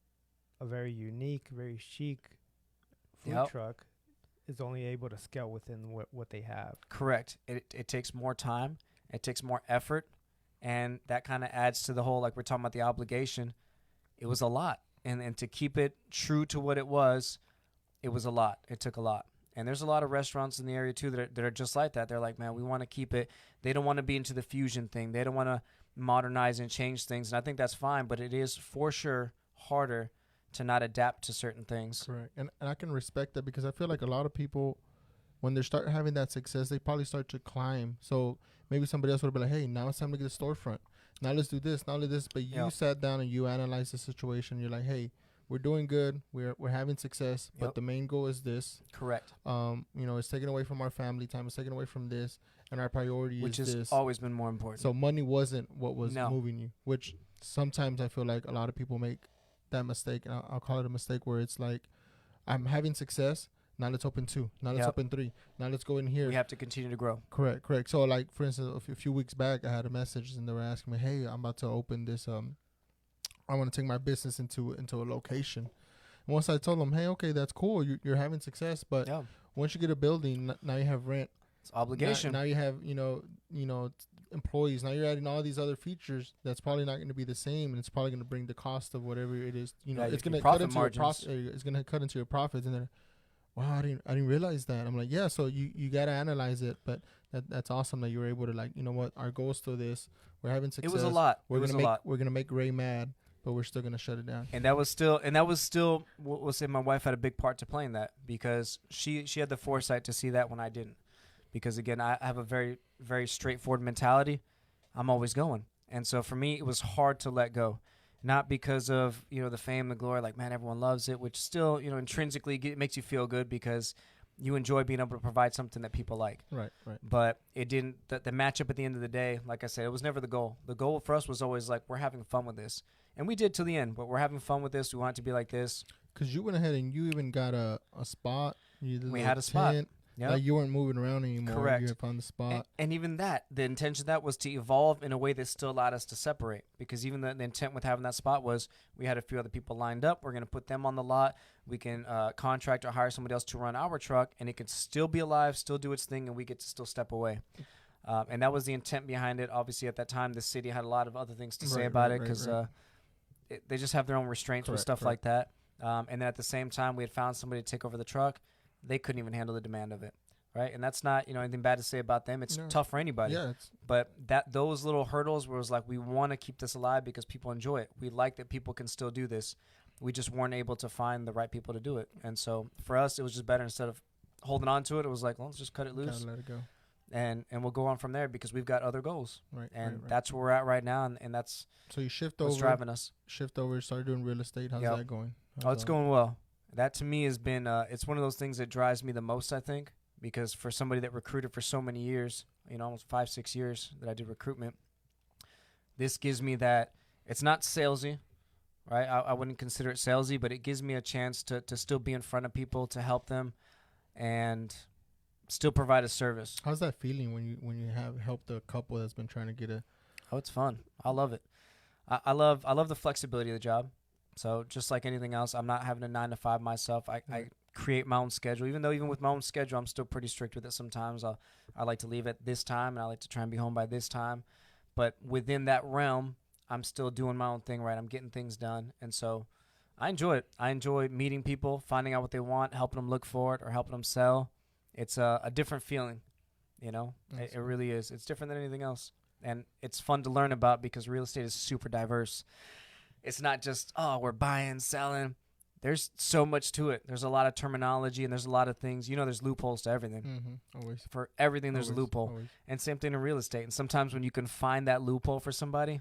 a very unique, very chic food truck is only able to scale within what they have. Correct. It takes more time. It takes more effort. And that kind of adds to the whole, like we're talking about the obligation. It was a lot. And to keep it true to what it was a lot. It took a lot. And there's a lot of restaurants in the area, too, that are just like that. They're like, man, we want to keep it. They don't want to be into the fusion thing. They don't want to modernize and change things. And I think that's fine. But it is, for sure, harder to not adapt to certain things. Correct. And I can respect that, because I feel like a lot of people, when they start having that success, they probably start to climb. So maybe somebody else would be like, hey, now it's time to get a storefront. Now let's do this. Now let's do this. But you sat down and you analyzed the situation. You're like, hey, we're doing good. We're having success. But the main goal is this. Correct. It's taken away from our family time. It's taken away from this. And our priority which is has this. always been more important. So money wasn't what was moving you, which sometimes I feel like a lot of people make that mistake. And I'll call it a mistake, where it's like, I'm having success. Now let's open 2. Now let's open 3. Now let's go in here. We have to continue to grow. Correct. So, like, for instance, a few weeks back, I had a message and they were asking me, hey, I'm about to open this. I want to take my business into a location. And once I told them, hey, okay, that's cool. You're having success. But once you get a building, now you have rent. It's obligation. Now you have, employees. Now you're adding all these other features that's probably not going to be the same, and it's probably going to bring the cost of whatever it is. It's going to cut into your profit. It's going to cut into your profits, and then, wow, I didn't realize that. I'm like, yeah. So you got to analyze it, but that's awesome that you were able to, like, you know what, our goal is still this. We're having success. It was a lot. We're gonna make Rey mad, but we're still gonna shut it down. And that was still. We'll say my wife had a big part to play in that, because she had the foresight to see that when I didn't. Because again, I have a very, very straightforward mentality. I'm always going, and so for me, it was hard to let go. Not because of the fame, the glory, like, man, everyone loves it, which still intrinsically makes you feel good, because you enjoy being able to provide something that people like. Right. But it didn't. The matchup at the end of the day, like I said, it was never the goal. The goal for us was always like, we're having fun with this, and we did till the end. But we're having fun with this. We want it to be like this. Because you went ahead and you even got a spot. We had a spot. Yep. Like, you weren't moving around anymore. Correct. You had found the spot. And even that, the intention of that was to evolve in a way that still allowed us to separate. Because even the intent with having that spot was, we had a few other people lined up. We're going to put them on the lot. We can contract or hire somebody else to run our truck, and it can still be alive, still do its thing, and we get to still step away. And that was the intent behind it. Obviously, at that time, the city had a lot of other things to say about it, because they just have their own restraints with stuff like that. And then at the same time, we had found somebody to take over the truck. They couldn't even handle the demand of it. Right, and that's not anything bad to say about them. It's tough for anybody. Yeah, but those little hurdles was like, we want to keep this alive because people enjoy it. We like that people can still do this. We just weren't able to find the right people to do it. And so for us, it was just better, instead of holding on to it, it was like, well, let's just cut it loose. Gotta let it go. And we'll go on from there, because we've got other goals. Right. And that's where we're at right now, and that's so you what's driving us. Start doing real estate. How's that going? It's going well. That to me has been it's one of those things that drives me the most, I think. Because for somebody that recruited for so many years, almost 5-6 years that I did recruitment, this gives me that, it's not salesy, right? I wouldn't consider it salesy, but it gives me a chance to still be in front of people, to help them, and still provide a service. How's that feeling when you have helped a couple that's been trying to get a? Oh, it's fun. I love it. I love the flexibility of the job. So just like anything else, I'm not having a 9 to 5 myself. I create my own schedule. Even with my own schedule, I'm still pretty strict with it. Sometimes I like to leave at this time, and I like to try and be home by this time. But within that realm, I'm still doing my own thing, right? I'm getting things done. And so I enjoy it. I enjoy meeting people, finding out what they want, helping them look for it, or helping them sell. It's a different feeling, It really is. It's different than anything else. And it's fun to learn about because real estate is super diverse. It's not just, oh, we're buying, selling. There's so much to it. There's a lot of terminology and there's a lot of things. You know, there's loopholes to everything. Mm-hmm. Always. For everything, there's a loophole. Always. And same thing in real estate. And sometimes when you can find that loophole for somebody,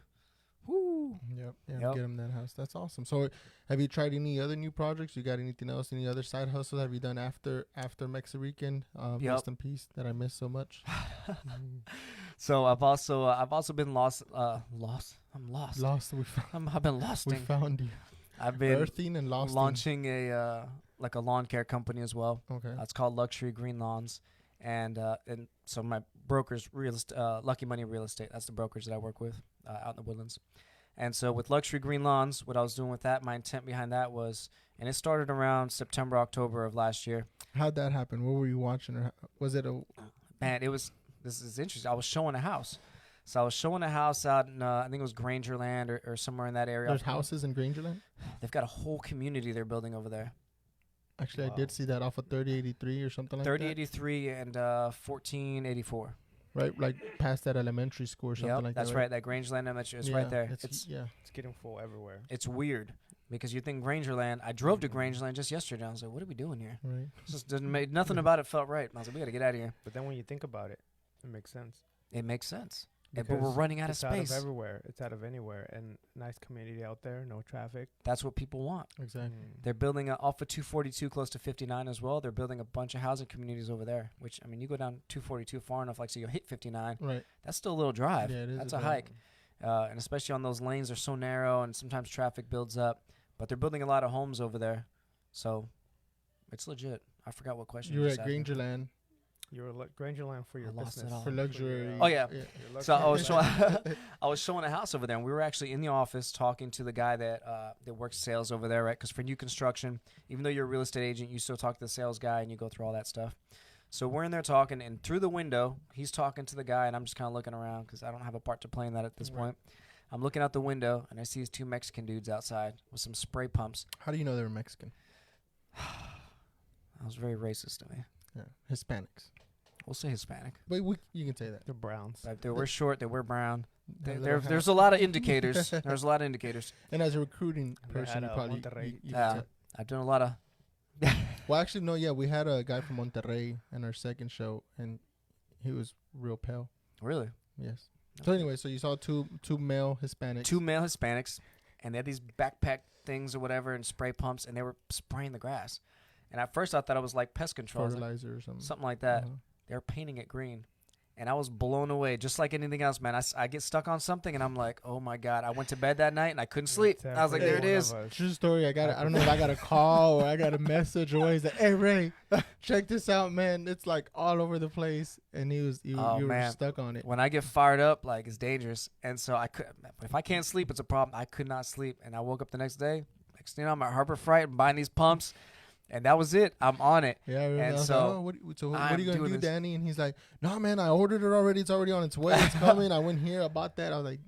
whoo. Yep. Yeah. Yep. Get them that house. That's awesome. So, have you tried any other new projects? You got anything else? Any other side hustles have you done after Mexican? Yep. Rest in peace. That I miss so much. So I've also been lost. I'm lost. Lost. I've been lost. We found you. I've been Earthing and lost. launching a like a lawn care company as well. Okay. It's called Luxury Green Lawns, and so my broker's Lucky Money Real Estate. That's the brokerage that I work with out in the Woodlands. And so with Luxury Green Lawns, what I was doing with that, my intent behind that was, and it started around September, October of last year. How'd that happen? What were you watching? Or was it a? Man, this is interesting. I was showing a house. So I was showing a house out in, I think it was Grangerland or somewhere in that area. There's houses in Grangerland? They've got a whole community they're building over there. Actually, Wow. I did see that off of 3083 or something like that. 3083 and 1484. Right, like past that elementary school or something Yep, like that's that. right. That Grangerland Elementary is right there. It's It's getting full everywhere. it's weird because you think Grangerland. I drove to Grangerland just yesterday. I was like, what are we doing here? right. Just didn't make nothing about it felt right. I was like, we got to get out of here. But then when you think about it, it makes sense. It makes sense. But we're Because running out of it's out space. of everywhere. It's out of anywhere. And nice community out there, no traffic. That's what people want. Exactly. They're building off of 242 close to 59 as well. They're building a bunch of housing communities over there, which, I mean, you go down 242 far enough, like, so you'll hit 59. Right. That's still a little drive. Yeah, it is That's a a drive. hike. And especially on those lanes, they're so narrow and sometimes traffic builds up. But they're building a lot of homes over there. So it's legit. I forgot what question You were just at asked me. Grangerland You're Grangerland for your lost it business. all. for luxury. Oh, yeah. your So I was, luxury. I was showing a house over there, and we were actually in the office talking to the guy that works sales over there, right? Because for new construction, even though you're a real estate agent, you still talk to the sales guy, and you go through all that stuff. So we're in there talking, and through the window, he's talking to the guy, and I'm just kind of looking around because I don't have a part to play in that at this Right. point. I'm looking out the window, and I see these two Mexican dudes outside with some spray pumps. How do you know they were Mexican? That was very racist to me. Yeah, Hispanics. We'll say Hispanic. But you can say that. The Browns. Like, they were short, they were brown. That little There's hat. a lot of indicators. There's a lot of indicators. And as a recruiting And they person, you had, probably Monterrey. you Yeah. can I've done a lot of. tell. Well, actually, no. Yeah, we had a guy from Monterrey in our second show, and he was real pale. Really? Yes. So anyway, so you saw two male Hispanics. Two male Hispanics, and they had these backpack things or whatever and spray pumps, and they were spraying the grass. And at first I thought it was like pest control. I was like, fertilizer or something. something like that. Uh-huh. They were painting it green. And I was blown away, just like anything else, man. I get stuck on something, and I'm like, oh, my God. I went to bed that night, and I couldn't sleep. I was like, there it is. True story. I don't know if I got a call or I got a message or what. He's like, hey, Ray, check this out, man. It's like all over the place. And you Oh, were man. stuck on it. When I get fired up, like, it's dangerous. And so if I can't sleep, it's a problem. I could not sleep. And I woke up the next day. Next thing you know, I'm at Harbor Freight. I'm buying these pumps. And that was it. I'm on it. Yeah, I remember. And I was so, like, oh, what are I'm you going to doing do, this. Danny? And he's like, no, man, I ordered it already. It's already on its way. It's coming. I went here. I bought that. I was like,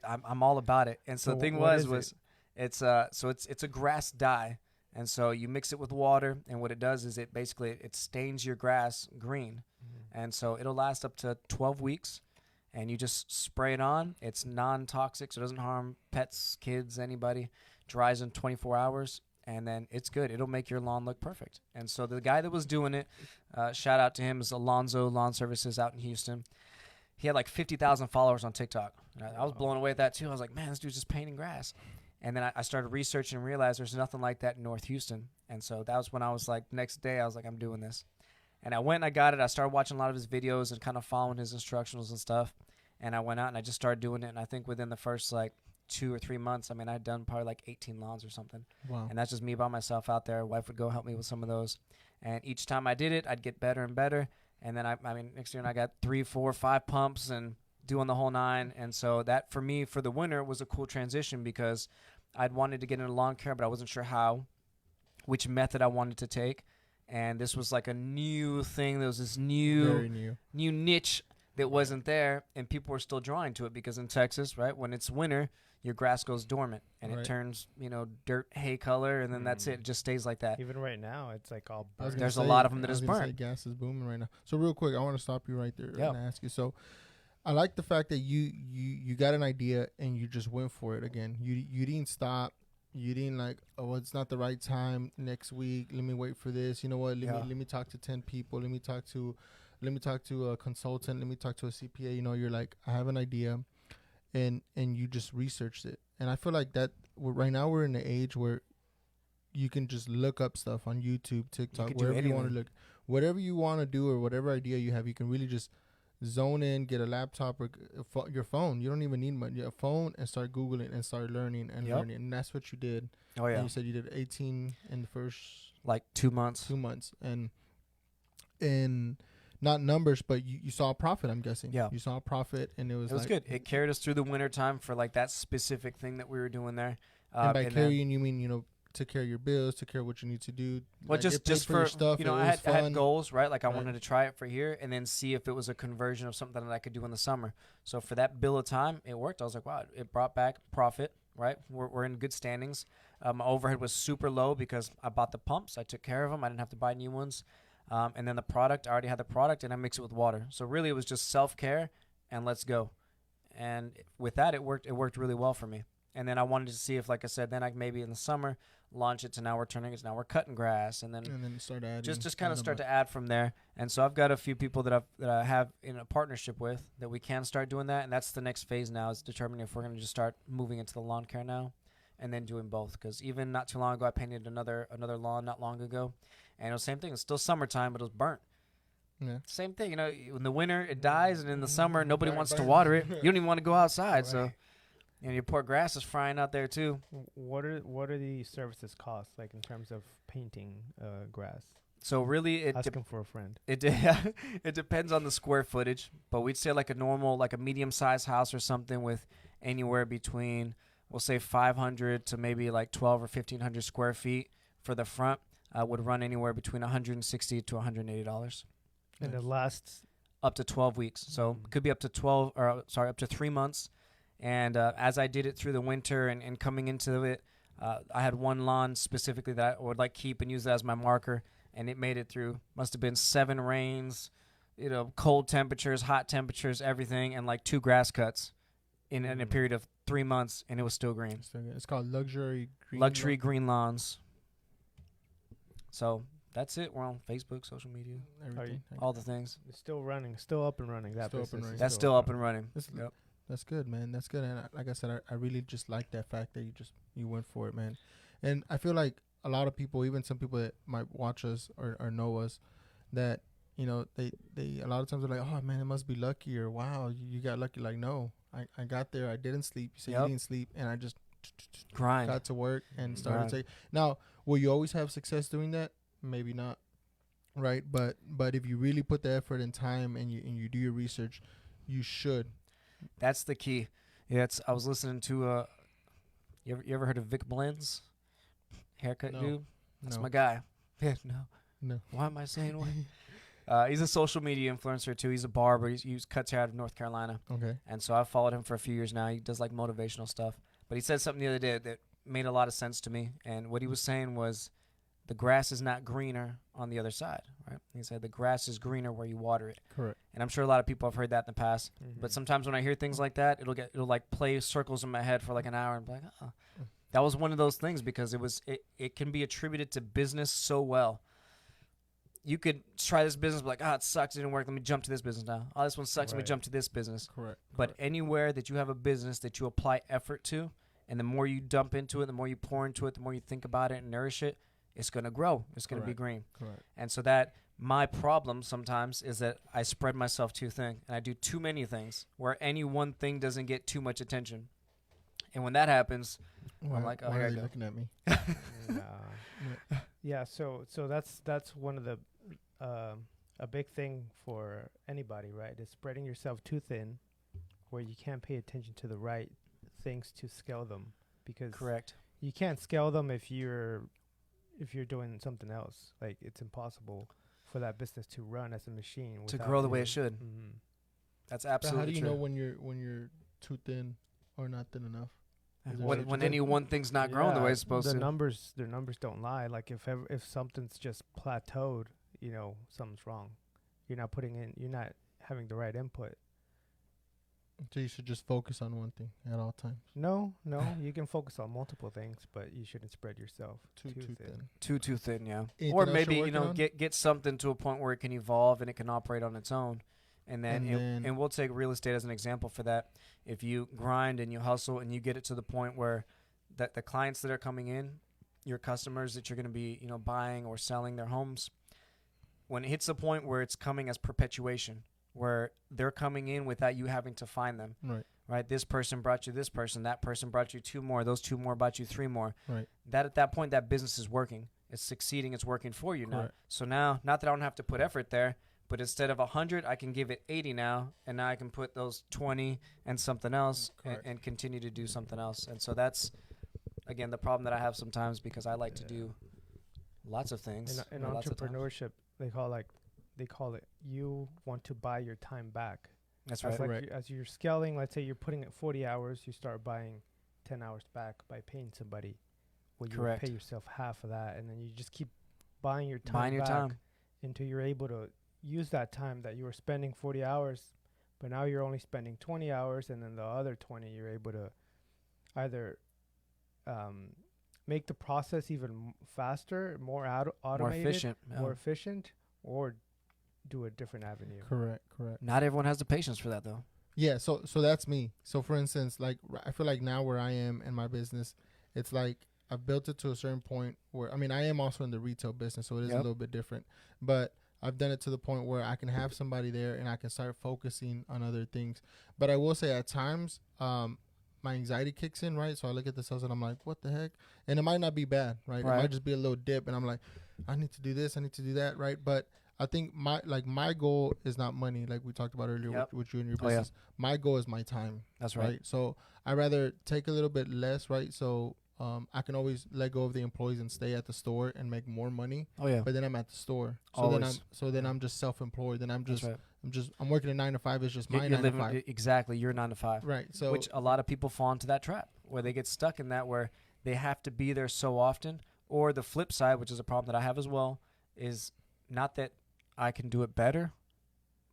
I'm all about it. And so So the thing what was is it's a grass dye. And so you mix it with water, and what it does is it stains your grass green. And so it'll last up to 12 weeks, and you just spray it on. It's non-toxic, so it doesn't harm pets, kids, anybody. Dries in 24 hours, and then it's good. It'll make your lawn look perfect. And so the guy that was doing it, shout out to him, is Alonzo Lawn Services out in Houston. He had like 50,000 followers on TikTok. And I was blown away at that too. I was like, man, this dude's just painting grass. And then I started researching and realized there's nothing like that in North Houston. And so that was when I was like, next day, I was like, I'm doing this. And I went and I got it. I started watching a lot of his videos and kind of following his instructionals and stuff. And I went out and I just started doing it. And I think within the first like 2 or 3 months, I mean, I'd done probably like 18 lawns or something. wow. And that's just me by myself out there. Wife would go help me with some of those. And each time I did it, I'd get better and better. And then, I mean, next year I got 3, 4, 5 pumps and doing the whole 9. And so that, for me, for the winter, was a cool transition because I'd wanted to get into lawn care, but I wasn't sure which method I wanted to take. And this was like a new thing. There was this Very new new. niche that wasn't there, and people were still drawing to it because in Texas, right, when it's winter, your grass goes dormant and Right. it turns, dirt hay color, and then that's it. It just stays like that. Even right now, it's like all I was burnt. gonna There's a say- lot of them that I was is gonna say burnt. gas is booming right now. So real quick, I want to stop you right there Yeah. and ask you. So I like the fact that you got an idea and you just went for it again. You didn't stop. You didn't like, oh, it's not the right time next week. Let me wait for this. You know what? Let me talk to 10 people. Let me talk to a consultant. Let me talk to a CPA. You know, you're like, I have an idea, and you just researched it. And I feel like that right now we're in the age where you can just look up stuff on YouTube, TikTok, wherever you want to look, whatever you want to do or whatever idea you have. You can really just zone in, get a laptop or your phone. You don't even need much. A phone and start Googling and start learning and learning. And that's what you did. Oh, yeah. And you said you did 18 in the first... Like 2 months. 2 months. And not numbers, but you saw a profit, I'm guessing. Yeah. You saw a profit, and it was like, good. It carried us through the winter time for like that specific thing that we were doing there. And by carrying, you mean, you know, took care of your bills, took care of what you need to do. Well, like just for stuff, you know, I had goals, right? Like I Right. wanted to try it for here and then see if it was a conversion of something that I could do in the summer. So for that bill of time, it worked. I was like, wow, it brought back profit, right? We're in good standings. My overhead was super low because I bought the pumps. I took care of them. I didn't have to buy new ones. And then the product, I already had the product and I mix it with water. So really it was just self-care and let's go. And with that, it worked really well for me. And then I wanted to see if, like I said, then I maybe in the summer launch it to now we're turning it to now we're cutting grass and then start adding. Just kind of start to add from there. And so I've got a few people that I have in a partnership with that we can start doing that. And that's the next phase now is determining if we're going to just start moving into the lawn care now and then doing both. Because even not too long ago, I painted another lawn not long ago. And it was the same thing. It's still summertime, but it was burnt. Yeah. Same thing. You know, in the winter, it dies. And in the summer, nobody wants to water it. You don't even want to go outside. Right. So... And your poor grass is frying out there too. What are the services cost like in terms of painting grass? So really, asking for a friend. It depends on the square footage, but we'd say like a normal, like a medium-sized house or something with anywhere between, we'll say 500 to maybe like 12 or 1,500 square feet for the front would run anywhere between $160 to $180. And it lasts up to 12 weeks. So it could be up to 3 months. And as I did it through the winter and coming into it, I had one lawn specifically that I would like keep and use that as my marker. And it made it through, must have been 7 rains, you know, cold temperatures, hot temperatures, everything, and like 2 grass cuts in a period of 3 months, and it was still green. It's called luxury green lawns. So that's it. We're on Facebook, social media, everything, all the things. It's still running, still up and running. That's still up and running. Yep. That's good, man. That's good. And like I said, I really just like that fact that you went for it, man. And I feel like a lot of people, even some people that might watch us or know us, that, you know, they a lot of times they're like, oh, man, it must be lucky, or wow, you got lucky. Like, no, I got there. I didn't sleep. You said you didn't sleep. And I just got to work and started to. Now, will you always have success doing that? Maybe not. Right. But if you really put the effort and time and you do your research, you should. That's the key. Yeah, I was listening to you ever heard of Vic Blends? Haircut dude? That's my guy. Yeah, no. Why am I saying what? He's a social media influencer too. He's a barber. He cuts hair out of North Carolina. Okay. And so I've followed him for a few years now. He does like motivational stuff. But he said something the other day that made a lot of sense to me. And what he was saying was the grass is not greener on the other side, right? He said the grass is greener where you water it. Correct. And I'm sure a lot of people have heard that in the past. Mm-hmm. But sometimes when I hear things like that, it'll like play circles in my head for like an hour and be like, oh. That was one of those things because it can be attributed to business so well. You could try this business, be like, it sucks, it didn't work, let me jump to this business now. Oh, this one sucks, let me jump to this business. Correct. But anywhere that you have a business that you apply effort to, and the more you dump into it, the more you pour into it, the more you think about it and nourish it, it's going to grow. It's going to be green. Correct. And so that my problem sometimes is that I spread myself too thin, and I do too many things where any one thing doesn't get too much attention. And when that happens, I'm like, oh, why here are I you go. looking at me? Yeah, so that's one of the a big thing for anybody, right? Is spreading yourself too thin, where you can't pay attention to the right things to scale them, because correct, you can't scale them if you're doing something else. Like, it's impossible for that business to run as a machine to grow the way it should. Mm-hmm. That's absolutely true. How do you know when you're too thin or not thin enough? When any one thing's not growing the way it's supposed to. The numbers don't lie. Like if something's just plateaued, you know, something's wrong. You're not having the right input. So you should just focus on one thing at all times. No, you can focus on multiple things, but you shouldn't spread yourself Too thin. Too thin, yeah. Anything Or else maybe, you're you know, working on? get something to a point where it can evolve and it can operate on its own. And then we'll take real estate as an example for that. If you grind and you hustle and you get it to the point where that the clients that are coming in, your customers that you're going to be, you know, buying or selling their homes, when it hits the point where it's coming as perpetuation, where they're coming in without you having to find them. Right. This person brought you this person. That person brought you 2 more. Those 2 more brought you 3 more. Right. That at that point, that business is working. It's succeeding. It's working for you now. Correct. So now, not that I don't have to put effort there, but instead of 100, I can give it 80 now, and now I can put those 20 and something else and continue to do something else. And so that's, again, the problem that I have sometimes because I like to do lots of things. In entrepreneurship, they call it you want to buy your time back. That's right. As you're scaling, let's say you're putting it 40 hours, you start buying 10 hours back by paying somebody. Well, you pay yourself half of that, and then you just keep buying your time back until you're able to use that time that you were spending 40 hours, but now you're only spending 20 hours, and then the other 20 you're able to either make the process even faster, more automated, more efficient, or do a different avenue. Correct. Not everyone has the patience for that, though. Yeah, so that's me. So for instance, like I feel like now where I am in my business, it's like I've built it to a certain point where, I mean, I am also in the retail business, so it is a little bit different, but I've done it to the point where I can have somebody there and I can start focusing on other things. But I will say at times, my anxiety kicks in, right? So I look at the sales and I'm like, what the heck? And it might not be bad, right? It might just be a little dip and I'm like, I need to do this, I need to do that, right? But I think my goal is not money, like we talked about earlier with you and your business. My goal is my time. That's right. So I rather take a little bit less, right? So I can always let go of the employees and stay at the store and make more money. But then I'm at the store. So then I'm just self-employed. Then I'm working a 9 to 5. It's just my 9 to 5. Exactly, your 9 to 5. Right. So which a lot of people fall into that trap where they get stuck in that where they have to be there so often. Or the flip side, which is a problem that I have as well, is not that I can do it better,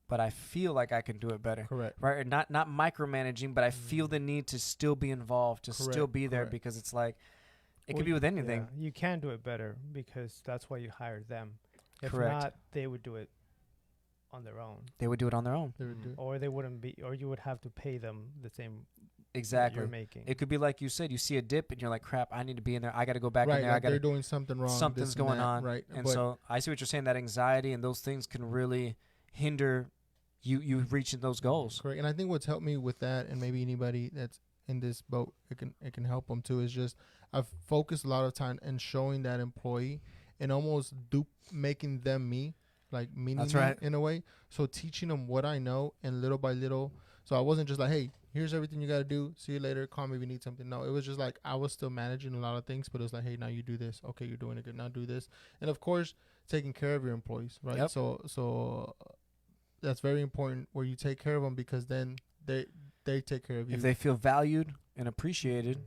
but I feel like I can do it better. Correct. Right? Or not micromanaging, but I feel the need to still be involved, to still be there because it's like it could be with anything. Yeah, you can do it better because that's why you hired them. If Correct. not, they would do it on their own. They would do it on their own. Or they wouldn't be, or you would have to pay them the same exactly you're making. It could be like you said, you see a dip and you're like, crap, I need to be in there. I got to go back in there. Like they're doing something wrong. Something's going on. Right. And so I see what you're saying, that anxiety and those things can really hinder you reaching those goals. Correct. And I think what's helped me with that, and maybe anybody that's in this boat, it can help them too, is just I've focused a lot of time in showing that employee and almost making them me, like meaning me in a way. So teaching them what I know and little by little. So I wasn't just like, hey, here's everything you got to do. See you later. Call me if you need something. No, it was just like I was still managing a lot of things, but it was like, hey, now you do this. Okay, you're doing it good. Now do this. And of course, taking care of your employees, right? Yep. So that's very important where you take care of them because then they take care of you. If they feel valued and appreciated,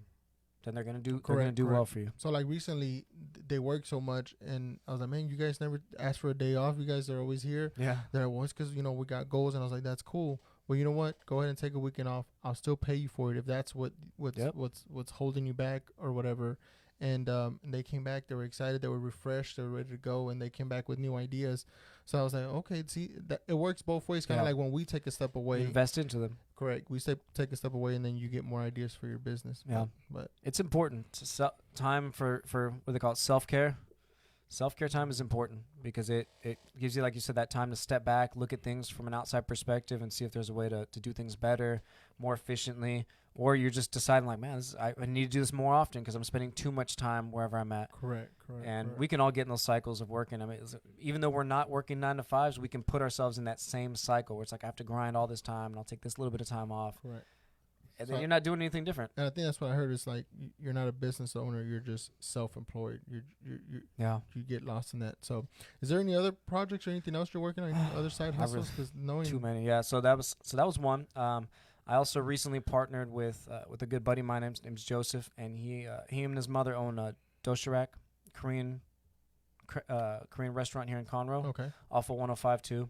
then they're gonna do well for you. So like recently, they work so much, and I was like, man, you guys never ask for a day off. You guys are always here. Yeah. They're always because we got goals, and I was like, that's cool. Well, you know what? Go ahead and take a weekend off. I'll still pay you for it if that's what's holding you back or whatever. And they came back. They were excited. They were refreshed. They were ready to go, and they came back with new ideas. So I was like, okay, see, that it works both ways. Kind of like when we take a step away, invest into them. Correct. We take a step away, and then you get more ideas for your business. Yeah, but it's important. Time for what they call it, self-care. Self-care time is important because it gives you, like you said, that time to step back, look at things from an outside perspective and see if there's a way to do things better, more efficiently, or you're just deciding like, man, I need to do this more often because I'm spending too much time wherever I'm at. Correct. And we can all get in those cycles of working. I mean, even though we're not working 9 to 5s, we can put ourselves in that same cycle where it's like I have to grind all this time and I'll take this little bit of time off. Correct. And then you're not doing anything different. And I think that's what I heard is like you're not a business owner, you're just self-employed. You get lost in that. So, is there any other projects or anything else you're working on? Any other side hustles? Because too many. Yeah. So that was one. I also recently partnered with a good buddy of mine name's Joseph, and he and his mother own a Doshirak Korean restaurant here in Conroe. Okay. Off of 105.2.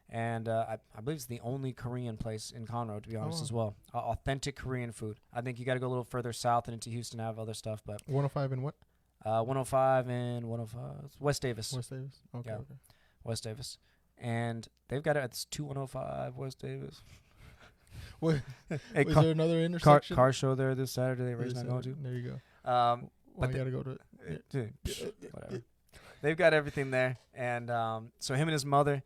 And I believe it's the only Korean place in Conroe, to be honest, wow. as well. Authentic Korean food. I think you got to go a little further south and into Houston to have other stuff. But 105 and what? 105 and 105, West Davis. West Davis. Okay. Yeah. Okay. West Davis. And they've got it. It's 2105 West Davis. Wait, Hey, is there another intersection? car show there this Saturday. Ray's There's not going to. There you go. But Well, I gotta go to it. dude, whatever. They've got everything there, and so him and his mother,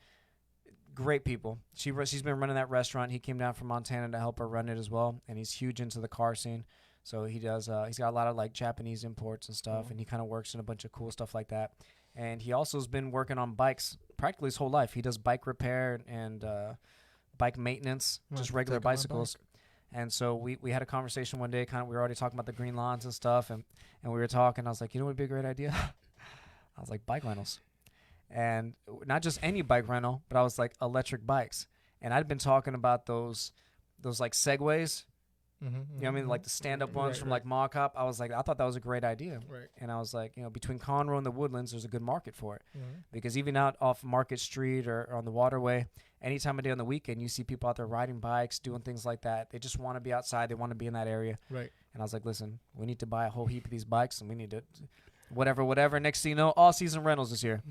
great people. She's been running that restaurant. He came down from Montana to help her run it as well, and he's huge into the car scene. So he does. He's got a lot of like Japanese imports and stuff, and he kind of works in a bunch of cool stuff like that. And he also has been working on bikes practically his whole life. He does bike repair and bike maintenance, Well, just I can regular take my bicycles. And so we had a conversation one day. We were already talking about the green lawns and stuff, and we were talking. I was like, you know what would be a great idea? I was like, bike rentals. And not just any bike rental, but I was like, electric bikes. And I'd been talking about those like Segways, Mm-hmm, you know what I mean? Like the stand-up ones from like Mall Cop. I was like, I thought that was a great idea. Right. And I was like, between Conroe and the Woodlands, there's a good market for it. Mm-hmm. Because even out off Market Street or on the waterway, any time of day on the weekend, you see people out there riding bikes, doing things like that. They just want to be outside. They want to be in that area. Right. And I was like, listen, we need to buy a whole heap of these bikes, and we need to whatever. Next thing you know, all season rentals this year.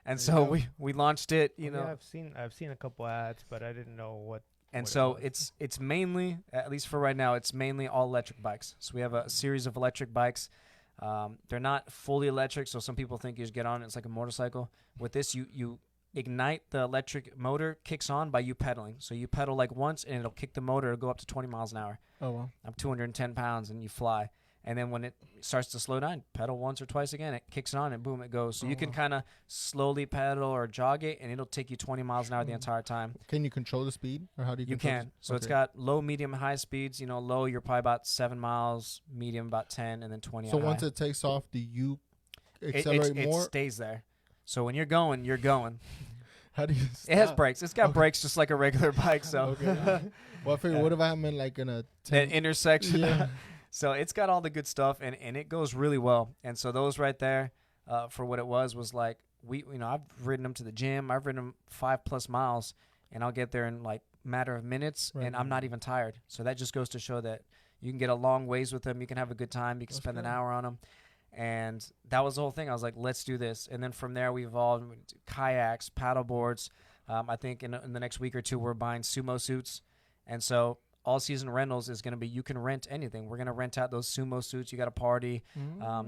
And so we launched it, you know. Yeah, I've seen a couple ads, but I didn't know what. And what so it was. it's mainly, at least for right now, it's mainly all electric bikes. So we have a series of electric bikes. They're not fully electric, so some people think you just get on it, it's like a motorcycle. With this, you ignite the electric motor, kicks on by you pedaling. So you pedal like once, and it'll kick the motor, it'll go up to 20 miles an hour. Oh, wow. I'm 210 pounds, and you fly. And then when it starts to slow down, pedal once or twice again, it kicks it on, and boom, it goes. So you can kind of slowly pedal or jog it, and it'll take you 20 miles an hour the entire time. Can you control the speed, or how do you? You control can. So it's got low, medium, and high speeds. Low, you're probably about 7 miles. Medium, about 10, and then 20. So on once high. it takes off, do you accelerate more? It stays there. So when you're going, you're going. How do you? It has stop? brakes. It's got brakes just like a regular bike. So Okay. Well, I figured, what if I'm in like in a an intersection? Yeah. So it's got all the good stuff, and it goes really well. And so those right there, for what it was like I've ridden them to the gym. I've ridden them 5+ miles, and I'll get there in like matter of minutes, and I'm not even tired. So that just goes to show that you can get a long ways with them. You can have a good time. You can spend an hour on them. And that was the whole thing. I was like, let's do this. And then from there, we evolved into kayaks, paddle boards. I think in the next week or two, we're buying sumo suits. And so all season rentals is going to be, you can rent anything. We're going to rent out those sumo suits. You got a party,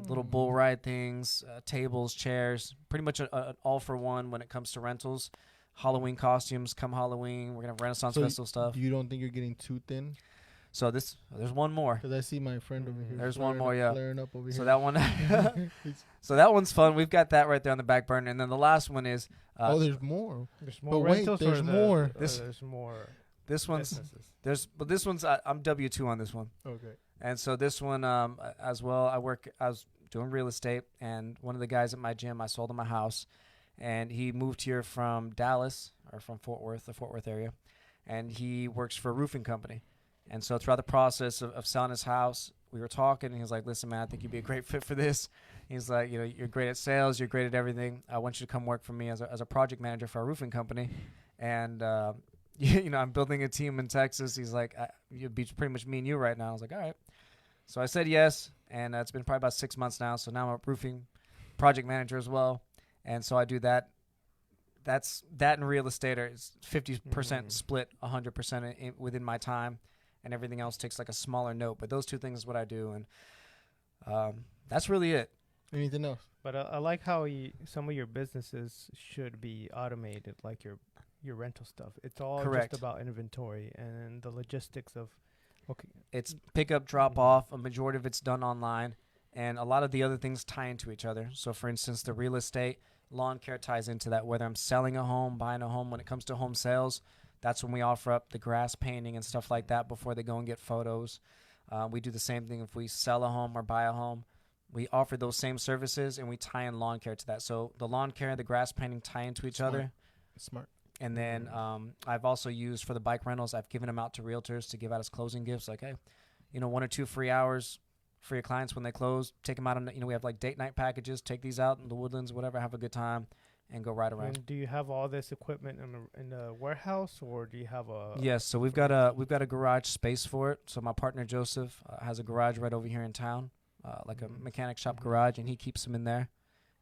little bull ride things, tables, chairs, pretty much an all for one when it comes to rentals. Halloween costumes come Halloween. We're going to have Renaissance Festival stuff. You don't think you're getting too thin? So there's one more. Because I see my friend over here. There's one more, yeah. Flaring up over So here. that one, so that one's fun. We've got that right there on the back burner. And then the last one is, there's more. There's But more wait, rentals. there's or more. there's more. this one's, businesses? this one's, I'm W-2 on this one. Okay. And so this one, as well, I was doing real estate, and one of the guys at my gym, I sold him a house, and he moved here from Dallas, or from Fort Worth, the Fort Worth area, and he works for a roofing company. And so throughout the process of selling his house, we were talking, and he was like, listen, man, I think you'd be a great fit for this. He's like, you're great at sales, you're great at everything. I want you to come work for me as a project manager for our roofing company. And, I'm building a team in Texas. He's like, you'd be pretty much me and you right now. I was like, all right. So I said yes, and it's been probably about 6 months now. So now I'm a roofing project manager as well. And so I do that. That and real estate is 50% split, 100% within my time. And everything else takes like a smaller note. But those two things is what I do. And that's really it. Anything else? But I like how some of your businesses should be automated, like your rental stuff. It's all Correct. just about inventory and the logistics of. Okay. It's pick up, drop off. A majority of it's done online. And a lot of the other things tie into each other. So, for instance, the real estate, lawn care ties into that. Whether I'm selling a home, buying a home, when it comes to home sales, that's when we offer up the grass painting and stuff like that before they go and get photos. We do the same thing if we sell a home or buy a home. We offer those same services, and we tie in lawn care to that. So the lawn care, the grass painting tie into each other. Smart. And then I've also used for the bike rentals, I've given them out to realtors to give out as closing gifts. Like, hey, 1 or 2 free hours for your clients when they close. Take them out on, we have like date night packages. Take these out in the Woodlands, whatever, have a good time. and go ride around. And do you have all this equipment in the warehouse, or do you have a? Yes, so we've got a garage space for it. So my partner Joseph has a garage right over here in town, like a mechanic shop garage, and he keeps them in there.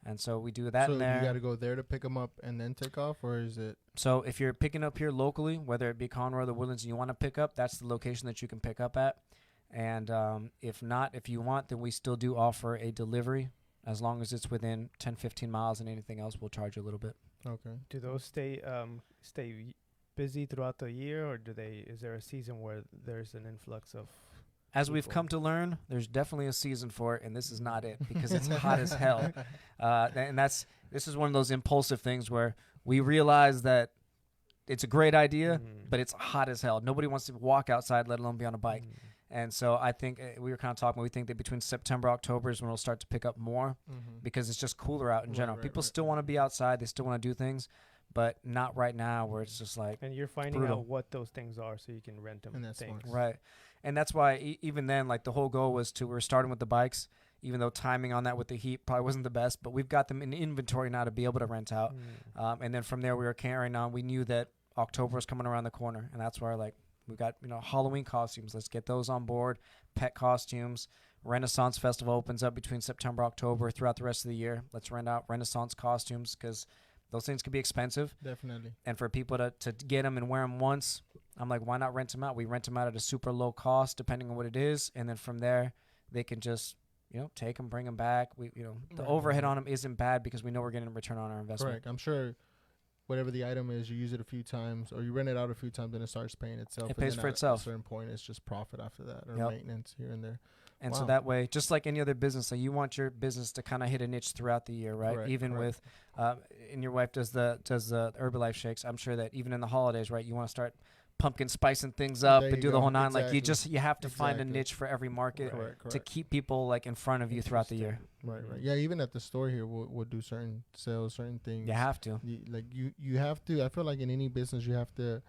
And so we do that So in there. you got to go there to pick them up and then take off, or is it? So if you're picking up here locally, whether it be Conroe or the Woodlands, and you want to pick up, that's the location that you can pick up at. And if not, if you want, then we still do offer a delivery. As long as it's within 10, 15 miles and anything else, we'll charge you a little bit. Okay. Do those stay busy throughout the year, or is there a season where there's an influx of? As we've come to learn, there's definitely a season for it, and this is not it because it's hot as hell. And this is one of those impulsive things where we realize that it's a great idea, but it's hot as hell. Nobody wants to walk outside, let alone be on a bike. And so I think we were kind of talking, we think that between September, October is when it'll start to pick up more because it's just cooler out in general. People still want to be outside. They still want to do things, but not right now where it's just like And you're finding out what those things are so you can rent them. And that's things. Right. And that's why even then, like the whole goal was we were starting with the bikes, even though timing on that with the heat probably wasn't the best, but we've got them in inventory now to be able to rent out. And then from there we were carrying on. We knew that October was coming around the corner, and that's where we've got, Halloween costumes. Let's get those on board. Pet costumes. Renaissance Festival opens up between September, October, throughout the rest of the year. Let's rent out Renaissance costumes because those things can be expensive. Definitely. And for people to get them and wear them once, I'm like, why not rent them out? We rent them out at a super low cost, depending on what it is. And then from there, they can just, take them, bring them back. The overhead on them isn't bad because we know we're getting a return on our investment. Correct. I'm sure whatever the item is, you use it a few times or you rent it out a few times, then it starts paying itself. It pays for itself. At a certain point, it's just profit after that or maintenance here and there. And so that way, just like any other business, you want your business to kind of hit a niche throughout the year, right? Correct, even with, and your wife does the Herbalife shakes. I'm sure that even in the holidays, right, you want to start pumpkin spicing things up and do the whole nine. Exactly. Like you have to find a niche for every market to keep people in front of you throughout the year. Right. Yeah, even at the store here, we'll do certain sales, certain things. You have to. You have to. I feel like in any business, you have to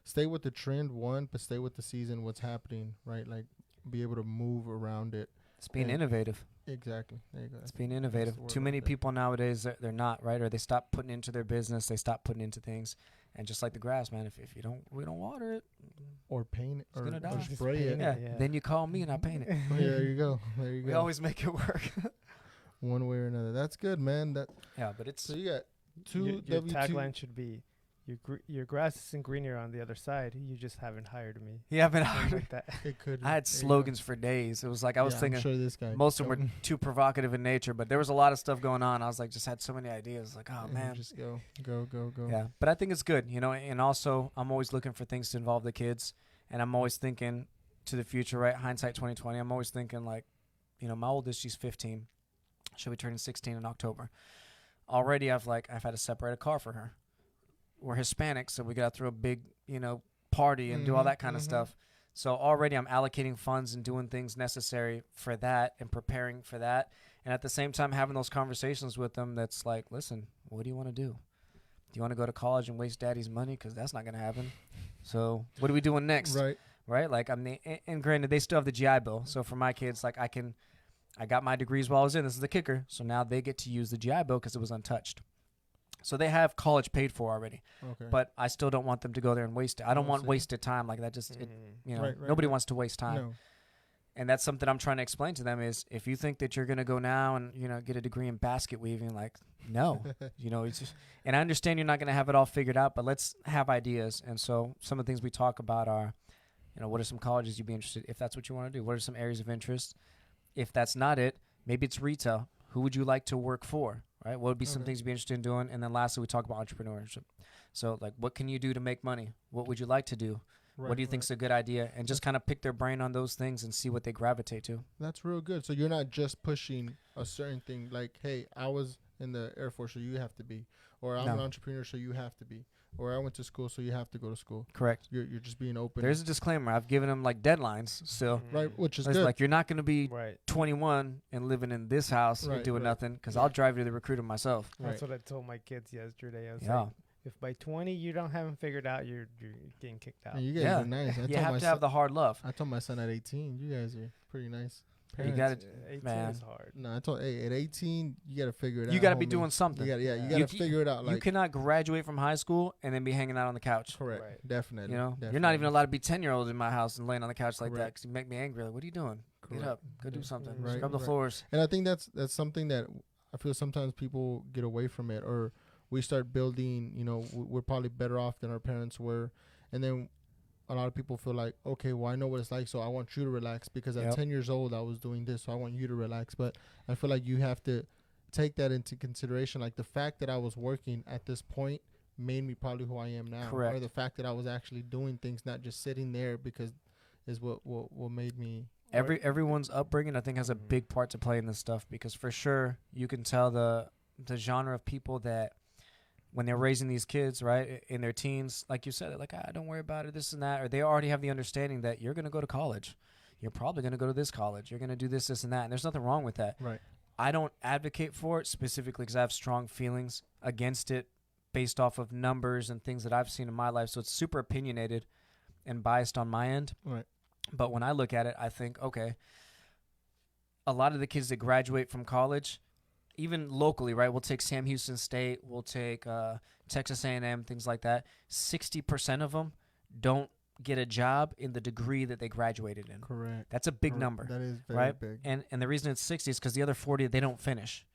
stay with the trend, but stay with the season, what's happening, right? Like be able to move around it. It's being innovative. Exactly. There you go. It's being innovative. Too many people nowadays, they're not, right? Or they stop putting into their business. They stop putting into things. And just like the grass, man, if we don't water it. Or paint it. Or spray it. Yeah. Then you call me and I paint it. There you go. We always make it work. One way or another. That's good, man. But it's... So you got two Your tagline should be, your grass isn't greener on the other side. You just haven't hired me. You haven't hired like that. It could. I had slogans for days. It was like I was thinking, I'm sure this guy, most of them were too provocative in nature, but there was a lot of stuff going on. I was like, just had so many ideas. Like, oh man, just go. Yeah, but I think it's good, And also, I'm always looking for things to involve the kids, and I'm always thinking to the future, right? Hindsight 2020. I'm always thinking my oldest, she's 15. She'll be turning 16 in October. Already, I've had to separate a car for her. We're Hispanic, so we got to throw a big, party and do all that kind of stuff. So already I'm allocating funds and doing things necessary for that and preparing for that. And at the same time, having those conversations with them that's like, listen, what do you want to do? Do you want to go to college and waste daddy's money? Because that's not going to happen. So what are we doing next? Right? And granted, they still have the GI Bill. So for my kids, I got my degrees while I was in. This is the kicker. So now they get to use the GI Bill because it was untouched. So they have college paid for already, but I still don't want them to go there and waste it. I don't want wasted time like that. Just nobody wants to waste time, and that's something I'm trying to explain to them. Is if you think that you're gonna go now and get a degree in basket weaving, no, it's just, and I understand you're not gonna have it all figured out, but let's have ideas. And so some of the things we talk about are, what are some colleges you'd be interested if that's what you want to do? What are some areas of interest? If that's not it, maybe it's retail. Who would you like to work for? Right? What would be some things you'd be interested in doing? And then lastly, we talk about entrepreneurship. So, what can you do to make money? What would you like to do? What do you think is a good idea? And just kind of pick their brain on those things and see what they gravitate to. That's real good. So you're not just pushing a certain thing like, hey, I was in the Air Force, so you have to be. Or I'm an entrepreneur, so you have to be. Or I went to school, so you have to go to school. Correct. You're just being open. There's a disclaimer. I've given them deadlines. So which is good. You're not going to be 21 and living in this house and doing nothing because I'll drive you to the recruiter myself. That's what I told my kids yesterday. I was like, if by 20 you don't have them figured out, you're getting kicked out. And you guys are nice. You have to have the hard love. I told my son at 18, you guys are pretty nice. You got to, 18 man. is hard. No, I told at 18 you got to figure it out. You got to be homie. doing something. You got Yeah. you You got to figure it out. You Like cannot graduate from high school and then be hanging out on the couch. correct, Right. definitely. You know, definitely. you're not even allowed to be 10-year-olds in my house and laying on the couch like that Correct. because you make me angry. Like, what are you doing? Correct. Get up, go do something, Right, scrub the right. floors. And I think that's something that I feel sometimes people get away from it, or we start building. You know, we're probably better off than our parents were, and then a lot of people feel like, okay, well, I know what it's like, so I want you to relax because at Yep. 10 years old I was doing this, so I want you to relax. But I feel like you have to take that into consideration. Like the fact that I was working at this point made me probably who I am now, Correct. or the fact that I was actually doing things, not just sitting there, because is what made me. Everyone's upbringing, I think, has a big part to play in this stuff because for sure you can tell the genre of people that when they're raising these kids, right, in their teens, like you said, they're like, don't worry about it, this and that, or they already have the understanding that you're going to go to college. You're probably going to go to this college. You're going to do this, this, and that, and there's nothing wrong with that. Right. I don't advocate for it specifically because I have strong feelings against it based off of numbers and things that I've seen in my life, so it's super opinionated and biased on my end. Right. But when I look at it, I think, okay, a lot of the kids that graduate from college, even locally, right? We'll take Sam Houston State, we'll take Texas A&M, things like that. 60% of them don't get a job in the degree that they graduated in. Correct. That's a big Correct. number, That is very right? big. And the reason it's 60 is because the other 40 they don't finish.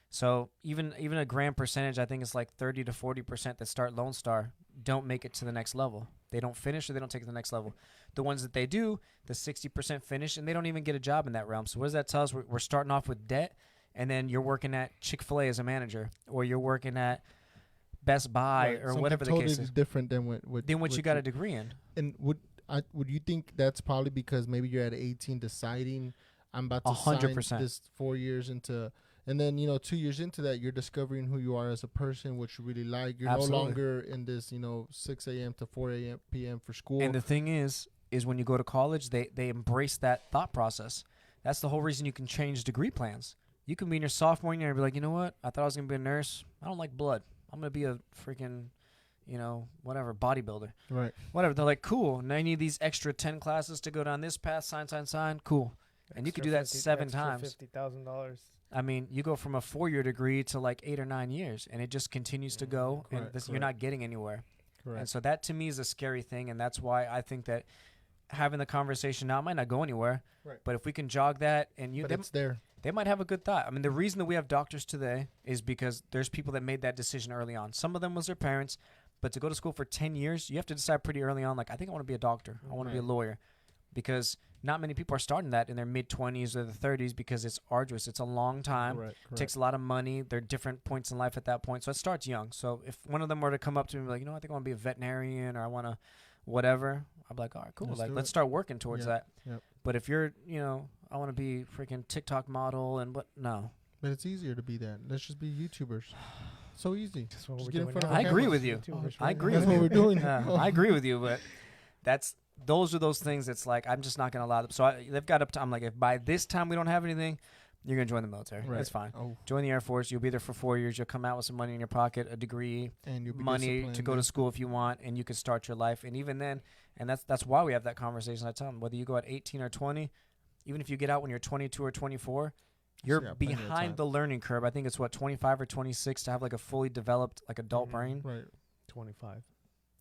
So even a grand percentage, I think it's like 30 to 40% that start Lone Star don't make it to the next level. They don't finish or they don't take it to the next level. The ones that they do, the 60% finish, and they don't even get a job in that realm. So what does that tell us? We're starting off with debt. And then you're working at Chick-fil-A as a manager, or you're working at Best Buy, Right. or Something whatever the totally case is. different than what You got a degree in. And would you think that's probably because maybe you're at 18 deciding I'm about to sign 100%. this 4 years into, and then 2 years into that you're discovering who you are as a person, what you really like. You're Absolutely. no longer in this 6 a.m. to 4 a.m. p.m. for school. And the thing is when you go to college, they embrace that thought process. That's the whole reason you can change degree plans. You can be in your sophomore year and be like, you know what? I thought I was going to be a nurse. I don't like blood. I'm going to be a freaking, whatever, bodybuilder. Right. Whatever. They're like, cool. Now I need these extra 10 classes to go down this path, sign. Cool. And you could do that 7 times. $50,000. I mean, you go from a 4-year degree to like 8 or 9 years, and it just continues to go, and Correct, you're not getting anywhere. Correct. And so that, to me, is a scary thing, and that's why I think that having the conversation now might not go anywhere, Right. but if we can jog that, and But it's there. they might have a good thought. I mean, the reason that we have doctors today is because there's people that made that decision early on. Some of them was their parents, but to go to school for 10 years, you have to decide pretty early on, like, I think I want to be a doctor. I want to be a lawyer. Because not many people are starting that in their mid-20s or the 30s because it's arduous. It's a long time. Correct. It takes a lot of money. There are different points in life at that point. So it starts young. So if one of them were to come up to me and be like, I think I want to be a veterinarian or I want to whatever, I'd be like, all right, cool. Let's start working towards that. Yep. But if you're, I want to be freaking TikTok model and no. But it's easier to be that. Let's just be YouTubers. So easy. That's what Just we're get in doing front of now. I the agree cameras. with you. YouTubers I right agree now. That's with what you. we're doing. I agree with you, but those are those things that's like, I'm just not going to allow them. So they've got up to, I'm like, if by this time we don't have anything, you're going to join the military. Right. That's fine. Oh, Join the Air Force. You'll be there for 4 years. You'll come out with some money in your pocket, a degree, and you'll be money to disciplined go to and- school if you want, and you can start your life. And even then, and that's why we have that conversation. I tell them, whether you go at 18 or 20, even if you get out when you're 22 or 24, you're got plenty of time. behind the learning curve. I think it's 25 or 26 to have like a fully developed like adult brain. Right. 25.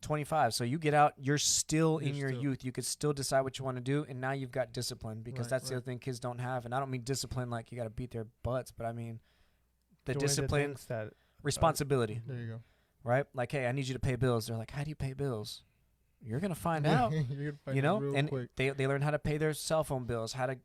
25. So you get out, you're still in You're your still- youth. You could still decide what you want to do, and now you've got discipline because Right, that's the right. other thing kids don't have. And I don't mean discipline like you got to beat their butts, but I mean the Doing discipline, things that responsibility, There you go. right? Like, hey, I need you to pay bills. They're like, how do you pay bills? You're gonna find out, You're gonna find out real and quick. they learn how to pay their cell phone bills, how to